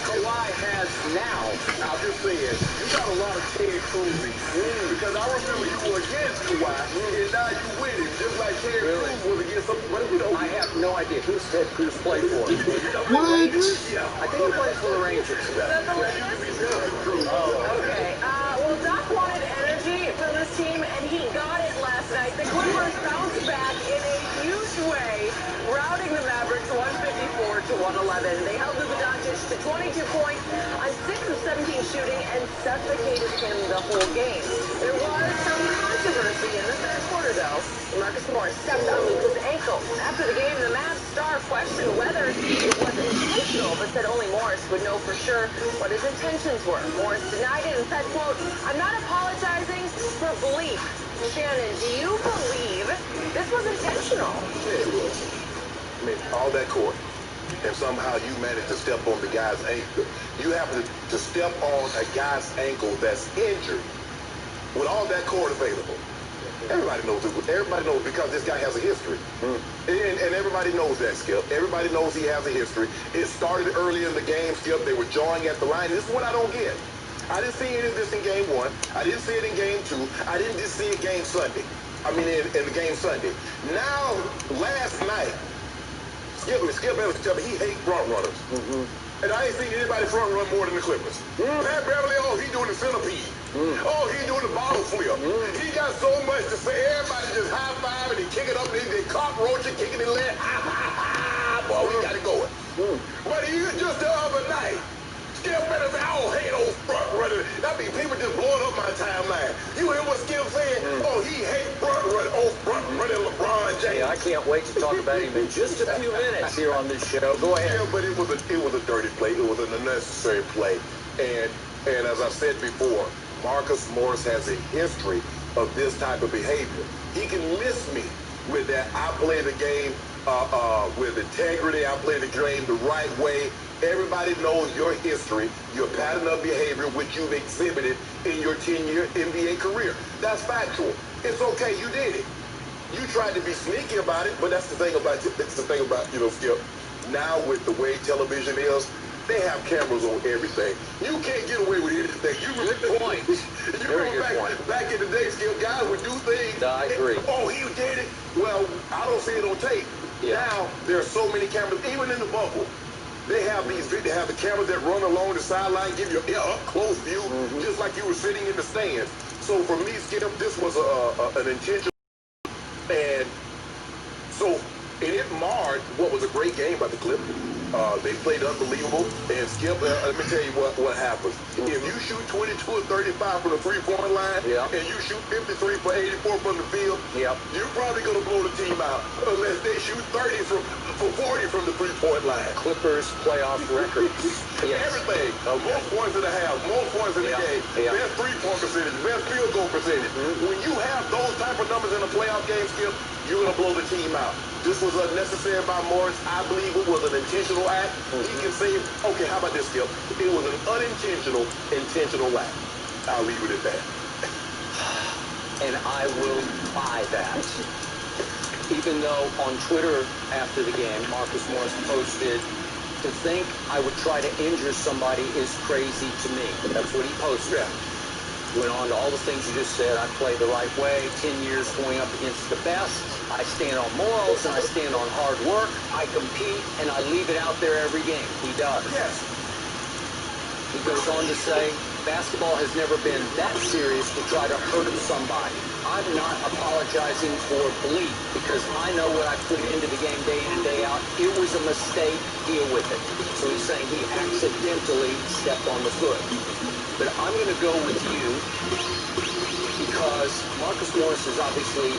Speaker 2: Kawhi has now.
Speaker 3: I'll just say it. You got a lot of Ted Cruz. Because I remember you were against Kawhi, and now you win it. Just like Ted Cruz was against some. What did we know?
Speaker 2: I have no idea who's Ted Cruz played for.
Speaker 4: What?
Speaker 3: Yeah.
Speaker 2: I think he plays for the Rangers.
Speaker 5: Okay. Well, Doc wanted energy from this team, and he got it last night. The Clippers bounced back in a huge way, routing the Mavericks 154 to 111. They held Luka Doncic to 22 points on 6 of 17 shooting and suffocated him the whole game. There was some controversy in the third quarter, though. Marcus Morris stepped on Luka's ankle. After the game, the Mavs star questioned whether it was intentional, but said only Morris would know for sure what his intentions were. Morris denied it and said, quote, "I'm not apologizing for belief." Shannon, do you believe this was intentional?
Speaker 3: Yeah, it was. I mean, all that court, and somehow you managed to step on the guy's ankle. You happen to step on a guy's ankle that's injured with all that court available. Everybody knows it. Everybody knows because this guy has a history. And everybody knows that, Skip. Everybody knows he has a history. It started early in the game, Skip. They were jawing at the line. This is what I don't get. I didn't see any of this in game 1. I didn't see it in game 2. I didn't just see it game Sunday. I mean, in the game Sunday. Now, last night, Skip Bayless tell me he hates front runners. And I ain't seen anybody front run more than the Clippers. Pat Beverly, oh, he doing the centipede. Oh, he doing the bottle flip. He got so much to say. Everybody just high five and they kick it up and they cockroach it, kicking it leg. boy. We got to go. But even just the other night, Skip better say, I don't hate those front runners. I mean, people just blowing up my timeline. You hear what Skip saying? Oh, he hates front running LeBron James.
Speaker 2: Yeah, I can't wait to talk about him in just a few minutes here on this show. Go ahead.
Speaker 3: Yeah, but it was a dirty play. It was an unnecessary play. And as I said before, Marcus Morris has a history of this type of behavior. He can miss me with that. I play the game with integrity. I play the game the right way. Everybody knows your history, your pattern of behavior, which you've exhibited in your 10-year NBA career. That's factual. It's okay. You did it. You tried to be sneaky about it, but that's the thing about Skip. Now with the way television is, they have cameras on everything. You can't get away with anything.
Speaker 2: Good point. Very good point.
Speaker 3: Back in the day, Skip, guys would do things.
Speaker 2: I agree.
Speaker 3: Oh, he did it. Well, I don't see it on tape.
Speaker 2: Yeah.
Speaker 3: Now there are so many cameras, even in the bubble. They have the cameras that run along the sideline, give you an up-close view, just like you were sitting in the stands. So for me, Skip, this was an intentional, and so it marred what was a great game by the Clippers. They played unbelievable. And Skip, let me tell you what happens. If you shoot 22 or 35 from the three-point line, and you shoot 53 for 84 from the field, you're probably going to blow the team out unless they shoot 30 for 40 from the three-point line.
Speaker 2: Clippers playoff records.
Speaker 3: Everything. Most points in the half, most points in the game, best three-point percentage, best field goal percentage. When you have those type of numbers in a playoff game, Skip, you're going to blow the team out. This was unnecessary by Morris. I believe it was an intentional act. He can say, okay, how about this, Skip? It was an unintentional, intentional act. I'll leave it at that.
Speaker 2: And I will buy that. Even though on Twitter after the game, Marcus Morris posted, to think I would try to injure somebody is crazy to me. That's what he posted. Went on to all the things you just said. I play the right way, 10 years going up against the best. I stand on morals and I stand on hard work. I compete and I leave it out there every game. He does.
Speaker 3: Yes.
Speaker 2: He goes on to say, basketball has never been that serious to try to hurt somebody. I'm not apologizing for bleep because I know what I put into the game day in and day out. It was a mistake. Deal with it. So he's saying he accidentally stepped on the foot. But I'm going to go with you because Marcus Morris is obviously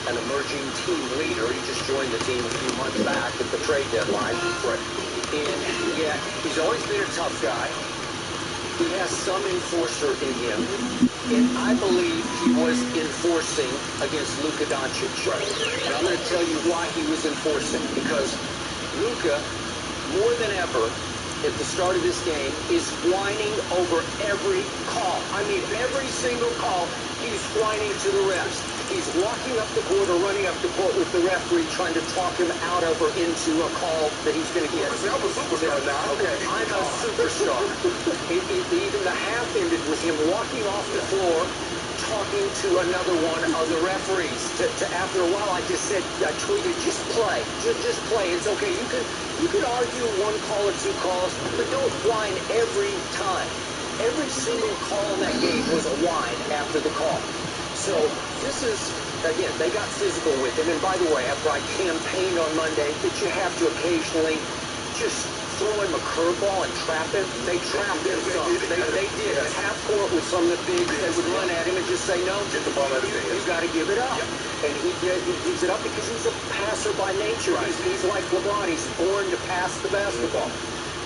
Speaker 2: an emerging team leader. He just joined the team a few months back at the trade deadline. And yet, he's always been a tough guy. He has some enforcer in him. And I believe he was enforcing against Luka Doncic. And I'm going to tell you why he was enforcing. Because Luka, more than ever, at the start of this game, is whining over every call. I mean, every single call, he's whining to the refs. He's walking up the court or running up the court with the referee, trying to talk him out of or into a call that he's going to get.
Speaker 3: I'm a superstar now.
Speaker 2: Okay, I'm a superstar. Even the half ended with him walking off the floor, talking to another one of the referees. After a while, I tweeted, just play. Just play. It's okay. You can argue one call or two calls, but don't whine every time. Every single call in that game was a whine after the call. So this is, again, they got physical with him. And by the way, after I campaigned on Monday that you have to occasionally just throw him a curveball and trap him, they trapped him some. They did. At half court with some of the bigs, they would run at him and just say, no,
Speaker 3: get the ball out of his hands.
Speaker 2: You got to give it up. And he did. He gives it up because he's a passer by nature. He's like LeBron. He's born to pass the basketball.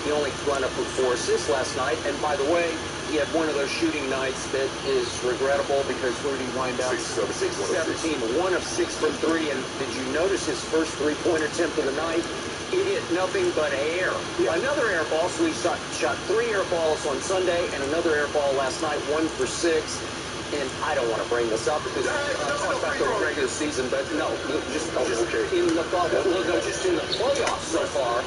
Speaker 2: He only run up with 4 assists last night. And by the way, he had one of those shooting nights that is regrettable because where did he wind up?
Speaker 3: 17,
Speaker 2: 1 of 6 from 3. And did you notice his first three-point attempt of the night? It hit nothing but air. Another air ball, so he shot 3 air balls on Sunday and another air ball last night, 1 for 6. And I don't want to bring this up because I talk about the regular season, but no, just in the bubble, just in the playoffs so far,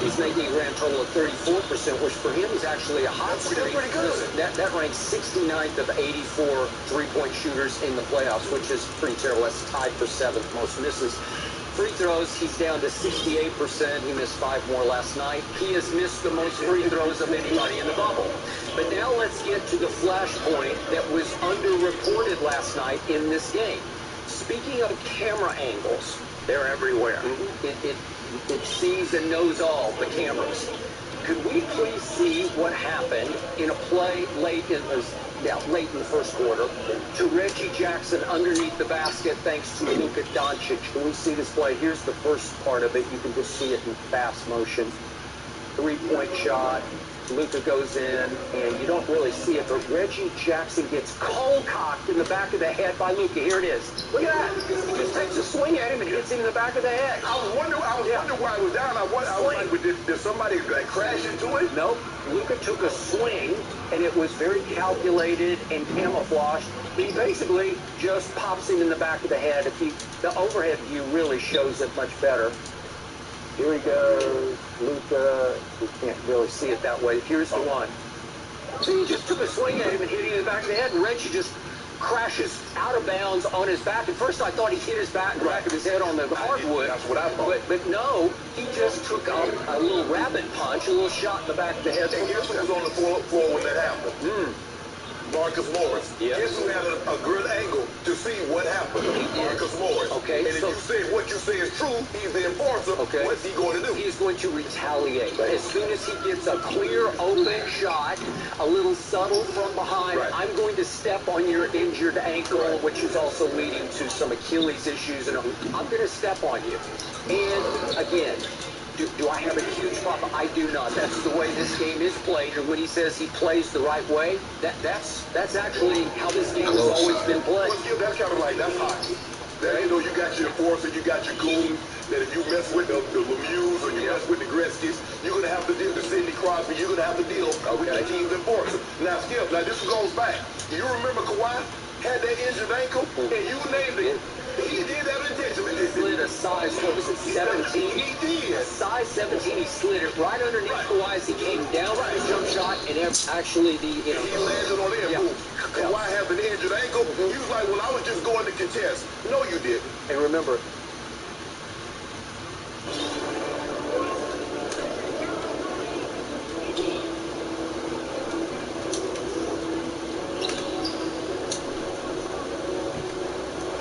Speaker 2: he's making a grand total of 34%, which for him is actually a hot streak.
Speaker 3: Pretty good.
Speaker 2: That ranks 69th of 84 three-point shooters in the playoffs, which is pretty terrible. That's tied for 7th most misses. Free throws, he's down to 68%. He missed 5 more last night. He has missed the most free throws of anybody in the bubble. But now let's get to the flashpoint that was underreported last night in this game. Speaking of camera angles, they're everywhere. it sees and knows all the cameras. Could we please see what happened in a play late in the first quarter to Reggie Jackson underneath the basket thanks to Luka Doncic? Can we see this play? Here's the first part of it. You can just see it in fast motion. Three-point shot. Luka goes in, and you don't really see it, but Reggie Jackson gets cold-cocked in the back of the head by Luka. Here it is. Look at that. He just takes a swing at him and hits him in the back of the head.
Speaker 3: I was wondering why it was down. I was like, did somebody like crash into it?
Speaker 2: Nope. Luka took a swing, and it was very calculated and camouflaged. He basically just pops him in the back of the head. The overhead view really shows it much better. Here he goes, Luka. We can't really see it that way. Here's the one. So he just took a swing at him and hit him in the back of the head, and Reggie just crashes out of bounds on his back. At first, I thought he hit his back of his head on the hardwood.
Speaker 3: That's what I thought.
Speaker 2: But no, he just took a little rabbit punch, a little shot in the back of the head.
Speaker 3: And guess who was on the floor when that happened? Marcus Morris.
Speaker 2: Yeah.
Speaker 3: Guess who had a good angle to see what happened? Marcus Morris.
Speaker 2: Okay.
Speaker 3: And if you say what you say is true, he's the enforcer.
Speaker 2: Okay.
Speaker 3: What's he going to do?
Speaker 2: He is going to retaliate. As soon as he gets a clear, open shot, a little subtle from behind,
Speaker 3: Right.
Speaker 2: I'm going to step on your injured ankle, which is also leading to some Achilles issues, and I'm going to step on you. And again, do I have a huge problem? I do not. That's the way this game is played. And when he says he plays the right way, that's actually how this game has always been played.
Speaker 3: Well, that's kind of like, that's hockey. That, you got your enforcer, you got your goon, that if you mess with the Lemieux or you mess with the Gretzky's, you're going to have to deal with Sidney Crosby, you're going to have to deal with the team's enforcer. Now, Skip, this goes back. You remember Kawhi had that injured ankle, and you named it. He did that intentionally.
Speaker 2: He slid a size, what was it, 17?
Speaker 3: He did.
Speaker 2: A size 17, he slid it right underneath Kawhi as he came down for the jump shot, and actually
Speaker 3: He landed on it, boom. Kawhi has an injured ankle. He was like, well, I was just going to contest. No, you didn't.
Speaker 2: And remember,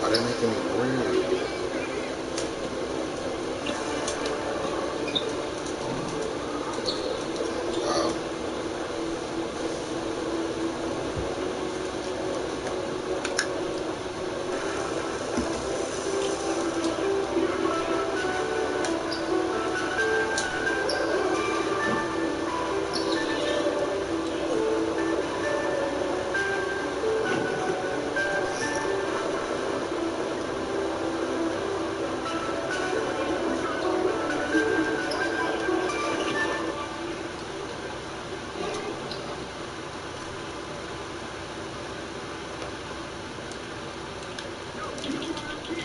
Speaker 4: I didn't make any bread. Wow.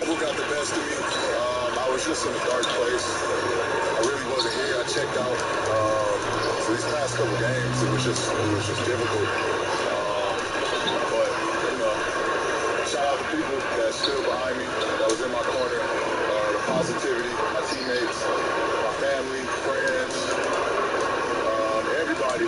Speaker 3: Who got the best of me? I was just in a dark place. I really wasn't here. I checked out. So these past couple games, it was just difficult. But shout out to people that stood behind me, that was in my corner. The positivity, my teammates, my family, friends, everybody.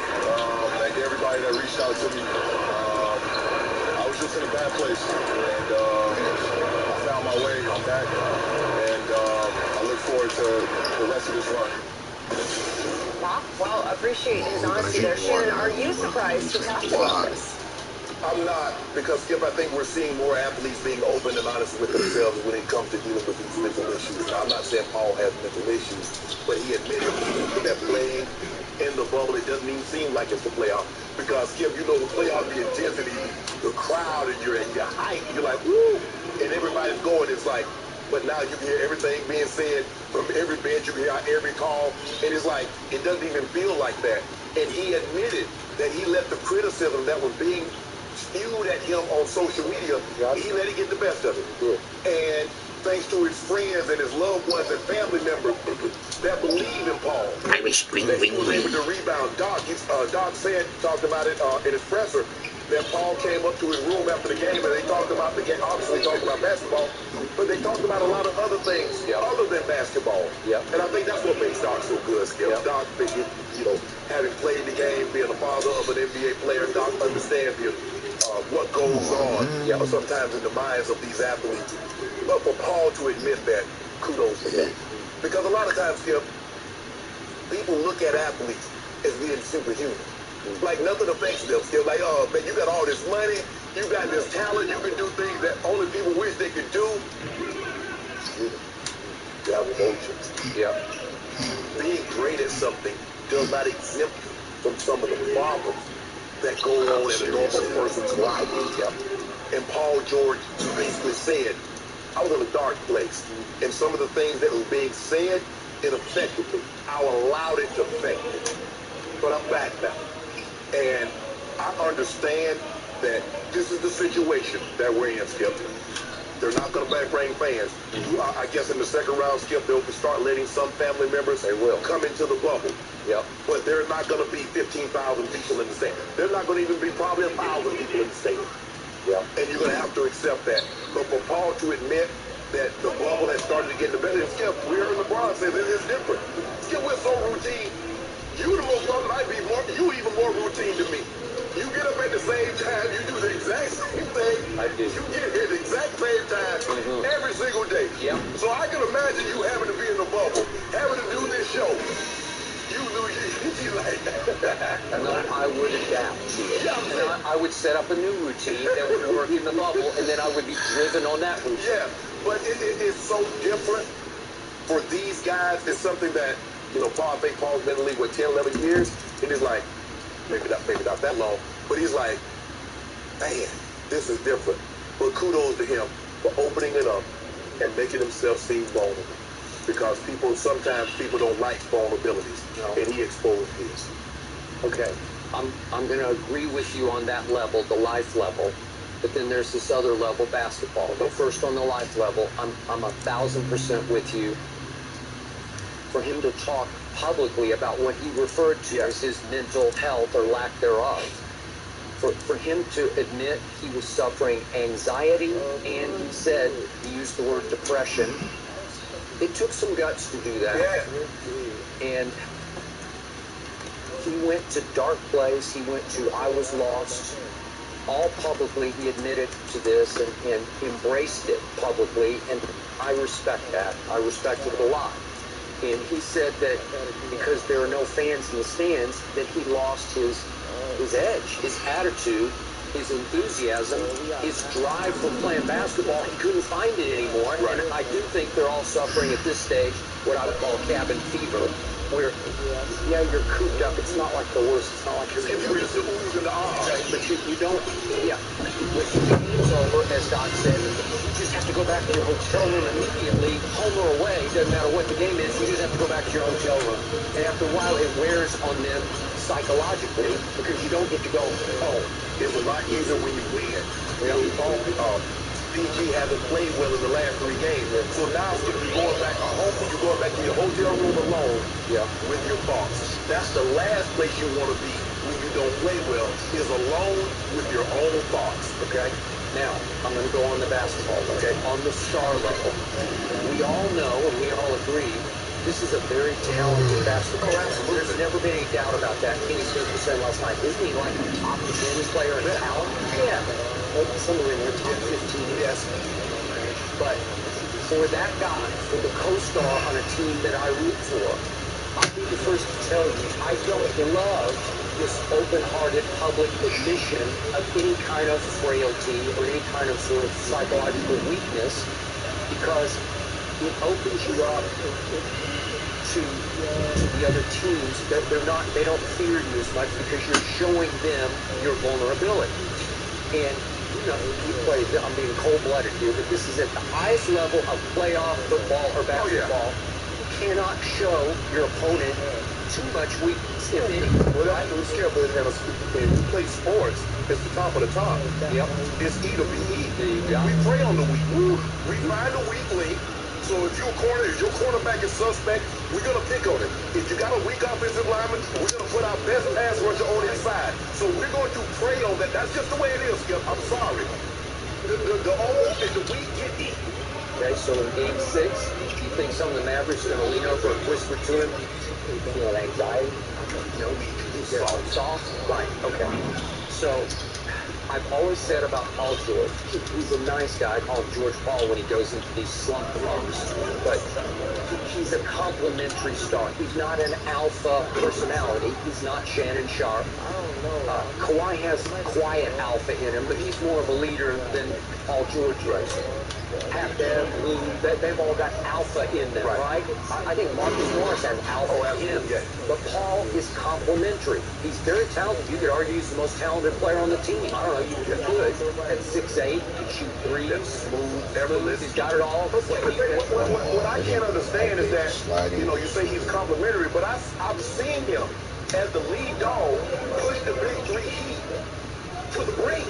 Speaker 3: Thank everybody that reached out to me. I was just in a bad place, and I found my way. I'm back, and I look forward to the rest of this run.
Speaker 5: Well, appreciate his honesty there. Shannon, are you surprised he talked about this?
Speaker 3: I'm not, because Skip, I think we're seeing more athletes being open and honest with themselves when it comes to dealing with these mental issues. Now, I'm not saying Paul has mental issues, but he admitted that playing in the bubble, it doesn't even seem like it's the playoff. Because, Skip, the playoff, the intensity, the crowd, and your height, you're like, woo, and everybody's going, it's like, but now you can hear everything being said from every bench, you can hear every call, and it's like, it doesn't even feel like that. And he admitted that he let the criticism that was being spewed at him on social media, he let it get the best of it. And thanks to his friends and his loved ones and family members that believe in Paul,
Speaker 6: I wish
Speaker 3: he was able to rebound. Doc talked about it in his presser, that Paul came up to his room after the game and they talked about the game. Obviously, talked about basketball, but they talked about a lot of other things other than basketball. And I think that's what makes Doc so good, Skip. Doc, having played the game, being a father of an NBA player, Doc understands what goes on sometimes in the minds of these athletes. But for Paul to admit that, kudos to him.
Speaker 1: Because a lot of times, Skip, people look at athletes as being superhuman. Like nothing affects them, Skip. Like, oh man, you got all this money, you got this talent, you can do things that only people wish they could do. You have emotions.
Speaker 2: Yeah.
Speaker 1: Being great at something does not exempt you from some of the problems that go on in a normal person's life. And Paul George basically said, I was in a dark place, and some of the things that were being said, it affected me. I allowed it to affect me. But I'm back now. And I understand that this is the situation that we're in, Skip. They're not going to bring fans. I guess in the second round, Skip, they'll start letting some family members come into the bubble.
Speaker 2: Yep.
Speaker 1: But there's not going to be 15,000 people in the stadium. There's not going to even be probably 1,000 people in the stadium.
Speaker 2: Yeah.
Speaker 1: And you're going to have to accept that. But for Paul to admit that the bubble has started to get in the better, and Skip, we heard LeBron say that it's different. Skip, we're so routine. You the most fun might be more, you even more routine than me. You get up at the same time, you do the exact same thing.
Speaker 2: I do.
Speaker 1: You get here the exact same time every single day.
Speaker 2: Yep.
Speaker 1: So I can imagine you having to be in the bubble, having to do this show. You lose, you like
Speaker 2: And then I would adapt to it.
Speaker 1: Yeah,
Speaker 2: and I would set up a new routine that would work in the bubble, and then I would be driven on that routine.
Speaker 1: Yeah, but it's so different for these guys. It's something that, you know, Paul, I think Paul's been in the league, what, 10, 11 years? And he's like, maybe not that long, but he's like, man, this is different. But kudos to him for opening it up and making himself seem vulnerable. Because sometimes people don't like vulnerabilities, and he exposed his.
Speaker 2: Okay, I'm going to agree with you on that level, the life level. But then there's this other level, basketball. But first on the life level, I'm 1,000% with you. For him to talk publicly about what he referred to as his mental health or lack thereof, for him to admit he was suffering anxiety, and he said, he used the word depression, it took some guts to do that.
Speaker 1: Yeah.
Speaker 2: And he went to dark place, he went to I was lost. All publicly, he admitted to this and embraced it publicly, and I respect that. I respect it a lot. And he said that because there are no fans in the stands, that he lost his edge, his attitude, his enthusiasm, his drive for playing basketball. He couldn't find it anymore.
Speaker 1: Right.
Speaker 2: And I do think they're all suffering at this stage what I would call cabin fever, where, yeah, you're cooped up. It's not like the worst. It's not like you're
Speaker 1: If you were just oohs and ahs.
Speaker 2: but you don't, yeah. When the game's over, as Doc said, you just have to go back to your hotel room immediately, home or away, doesn't matter what the game is, you just have to go back to your hotel room. And after a while, it wears on them psychologically, because you don't get to go home.
Speaker 1: It's a lot easier when you win. PG hasn't played well in the last 3 games. So now if you're going back home, you're going back to your hotel room alone with your thoughts. That's the last place you want to be when you don't play well, is alone with your own thoughts, okay?
Speaker 2: Now, I'm going to go on the basketball, okay? On the star level, we all know and we all agree this is a very talented basketball player. There's never been any doubt about that. Kenny Smith said last night, isn't he like a top 10 player in talent? Yeah. Somewhere in the top 15.
Speaker 1: Yes.
Speaker 2: But for that guy, for the co-star on a team that I root for, I'll be the first to tell you, I don't love this open-hearted public admission of any kind of frailty or any kind of sort of psychological weakness, because it opens you up to the other teams. They don't fear you as much because you're showing them your vulnerability. And you play, I'm being cold-blooded here, but this is at the highest level of playoff football or basketball. You cannot show your opponent too much weakness, if any.
Speaker 1: Well, that's what's careful. When you play sports, it's the top of the top.
Speaker 2: Yep.
Speaker 1: It's E to be E.
Speaker 2: There you go.
Speaker 1: We prey on the weak. We find the weak link. So if your cornerback is suspect, we're going to pick on him. If you got a weak offensive lineman, we're going to put our best pass rusher on his side. So we're going to prey on that. That's just the way it is, Skip. I'm sorry. The old and the weak get eat.
Speaker 2: Okay, so in Game 6, you think some of the Mavericks are going to lean over and whisper to him, feel anxiety?
Speaker 1: No,
Speaker 2: Soft? Right, okay. So, I I've always said about Paul George, he's a nice guy. I call him George Paul when he goes into these slump throws. But he's a complimentary star. He's not an alpha personality. He's not Shannon Sharp. Kawhi has quiet alpha in him, but he's more of a leader than Paul George is. Pat Bev, Lou, they've all got alpha in them, right? I think Marcus Morris has alpha in him. But Paul is complimentary. He's very talented. You could argue he's the most talented player on the team. I don't know, you could. At 6'8", can shoot threes, smooth, effortless. He's got it all.
Speaker 3: What I can't understand is that, you know, you say he's complimentary, but I've seen him as the lead dog push the big three heat to the brink.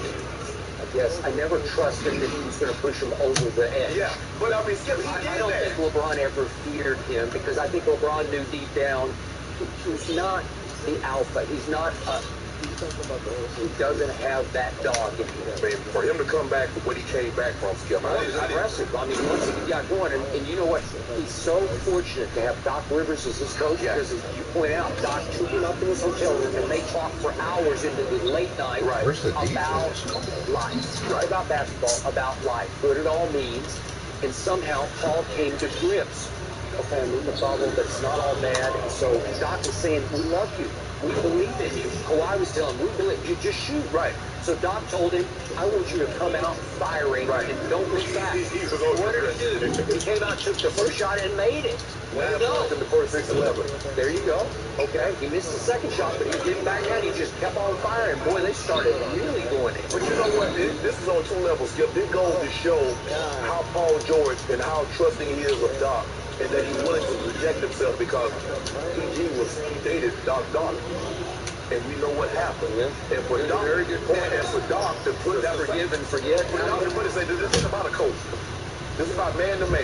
Speaker 2: Yes, I never trusted that he was going to push him over the edge.
Speaker 3: Yeah, but I mean, Skip,
Speaker 2: I don't think LeBron ever feared him because I think LeBron knew deep down he's not the alpha. He's not he doesn't have that dog in him.
Speaker 3: For him to come back from what he came back from, Skip,
Speaker 2: It's impressive. I mean, once he got going, and you know what? He's so fortunate to have Doc Rivers as his coach because, as you point out, Doc took him up in his hotel room and they talked for hours into the late night about life, about basketball, about life, what it all means, and somehow Paul came to grips. Okay, I'm in the bubble, but it's not all bad. And so Doc is saying, we love you. We believe in you. Kawhi was telling him, we believe you, just shoot.
Speaker 3: Right.
Speaker 2: So Doc told him, I want you to come out firing and don't look back. What did he do? He came out, took the first shot, and made it. Way to go.
Speaker 3: In the first 6-11.
Speaker 2: There you go. Okay, he missed the second shot, but he didn't back out. He just kept on firing. Boy, they started really going in.
Speaker 3: But you know what? This is on two levels, Skip. This goes to show how Paul George and how trusting he is of Doc, and that he's willing to reject himself because he dated Doc Donald. And we know what happened.
Speaker 2: Yeah.
Speaker 3: And for Doc,
Speaker 2: very good point.
Speaker 3: And for Doc to put that
Speaker 2: Forgive and forget.
Speaker 3: For Doc to put it, say, this isn't about a coach. This is about man to man.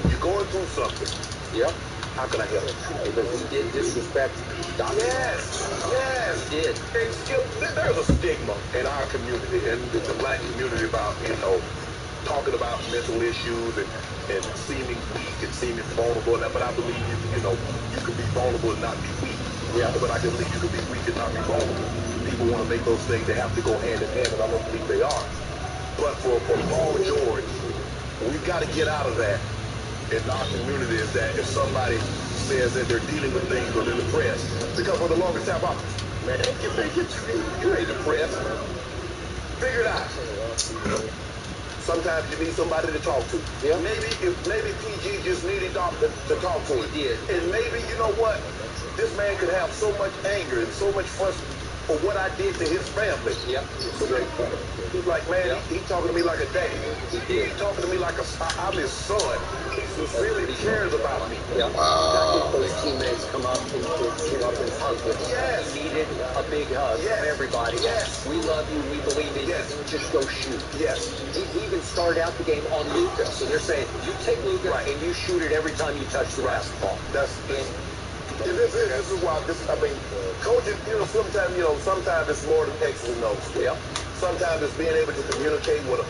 Speaker 3: You're going through something.
Speaker 2: Yep.
Speaker 3: How can I help?
Speaker 2: Because he did disrespect Doc.
Speaker 3: Yes.
Speaker 2: He did.
Speaker 3: And Skip, there's a stigma in our community and the black community about, you know, talking about mental issues and seeming weak and seeming vulnerable. But I believe, you know, you can be vulnerable and not be weak. Yeah, but I can believe you can be weak and not be vulnerable. People want to make those things, they have to go hand in hand, and I don't believe they are. But for Paul George, we've got to get out of that in our community, is that if somebody says that they're dealing with things or they're depressed, because for the longest time, man, you ain't depressed. Figure it out. Sometimes you need somebody to talk to. Yeah. Maybe PG just needed Doc to talk to him.
Speaker 2: He did.
Speaker 3: And maybe, you know what? This man could have so much anger and so much frustration for what I did to his family.
Speaker 2: Yep.
Speaker 3: He's like, man, he talking to me like a daddy.
Speaker 2: He
Speaker 3: He's talking to me like I'm his son. He sincerely cares about me.
Speaker 2: Yep. Wow. Those teammates come up and hug him.
Speaker 3: Yes.
Speaker 2: He needed a big hug from everybody.
Speaker 3: Yes.
Speaker 2: We love you. We believe in you. Just go shoot.
Speaker 3: Yes.
Speaker 2: He even started out the game on Luka. So they're saying, you take Luka and you shoot it every time you touch the basketball.
Speaker 3: This is why coaching, sometimes it's more than X's and O's.
Speaker 2: Yeah.
Speaker 3: Sometimes it's being able to communicate with a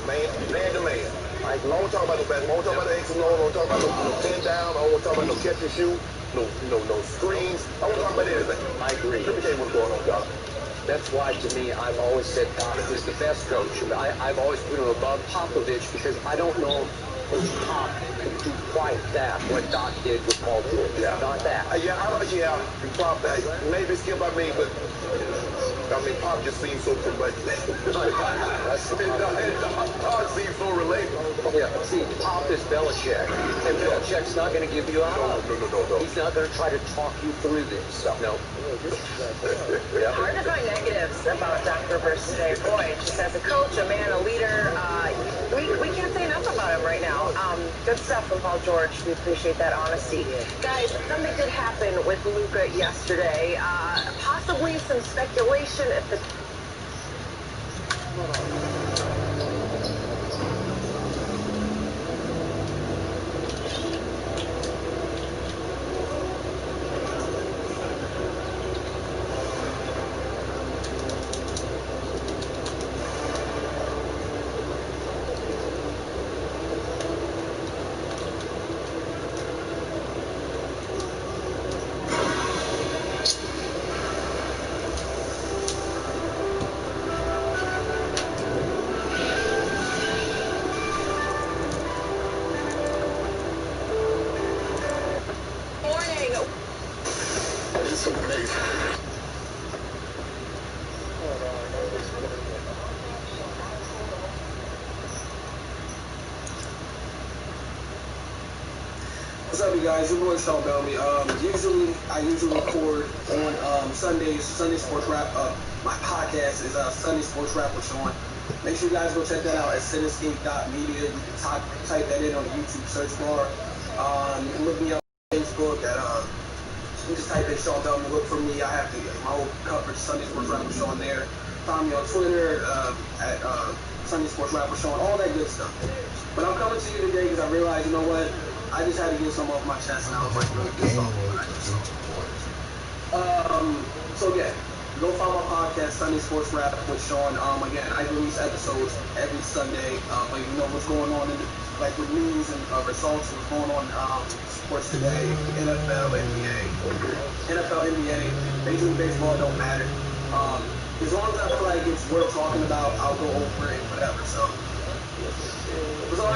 Speaker 3: man to man. I don't want to talk about no basketball. I don't want to talk about the X's and O's. I don't want to talk about no 10 down. I don't want to talk about no catch and shoot. No screens. I don't want to talk about anything.
Speaker 2: I agree.
Speaker 3: Communicate what's going on, Doc.
Speaker 2: That's why, to me, I've always said Doc is the best coach. I've always put him above Popovich because I don't know if Pop could do quite that, what Doc did with Paul George.
Speaker 3: Yeah.
Speaker 2: Not that.
Speaker 3: Pop, maybe Skip, but Pop just seems so relatable. Doc seems so relatable.
Speaker 2: Yeah, see, Pop is Belichick, and Belichick's not going to give you a hug.
Speaker 3: No.
Speaker 2: He's not going to try to talk you through this. No.
Speaker 5: Hard to find negatives about Doc Rivers today. Boy, just as a coach, a man, a leader, we can't say enough about him right now. Good stuff from Paul George. We appreciate that honesty. Guys, something did happen with Luka yesterday. Possibly some speculation if the...
Speaker 6: What's up, you guys? Your boy Sean Bellamy. I usually record on Sundays. Sunday Sports Rap. My podcast is Sunday Sports Rap with Sean. Make sure you guys go check that out at cinescape.media. You can type that in on the YouTube search bar. You can look me up on Facebook at you just type in Sean Bellamy. Look for me. I have my whole coverage Sunday Sports Rap with Sean there. Find me on Twitter at Sunday Sports Rap with Sean. All that good stuff. But I'm coming to you today because I realized, you know what? I just had to get some off my chest, and I was like, really pissed off. So yeah, go follow my podcast, Sunday Sports Rap with Sean. Again, I release episodes every Sunday. But you know what's going on with news and results, what's going on sports today, NFL, NBA, Major League Baseball, don't matter. As long as I feel like it's worth talking about, I'll go over it, whatever. So.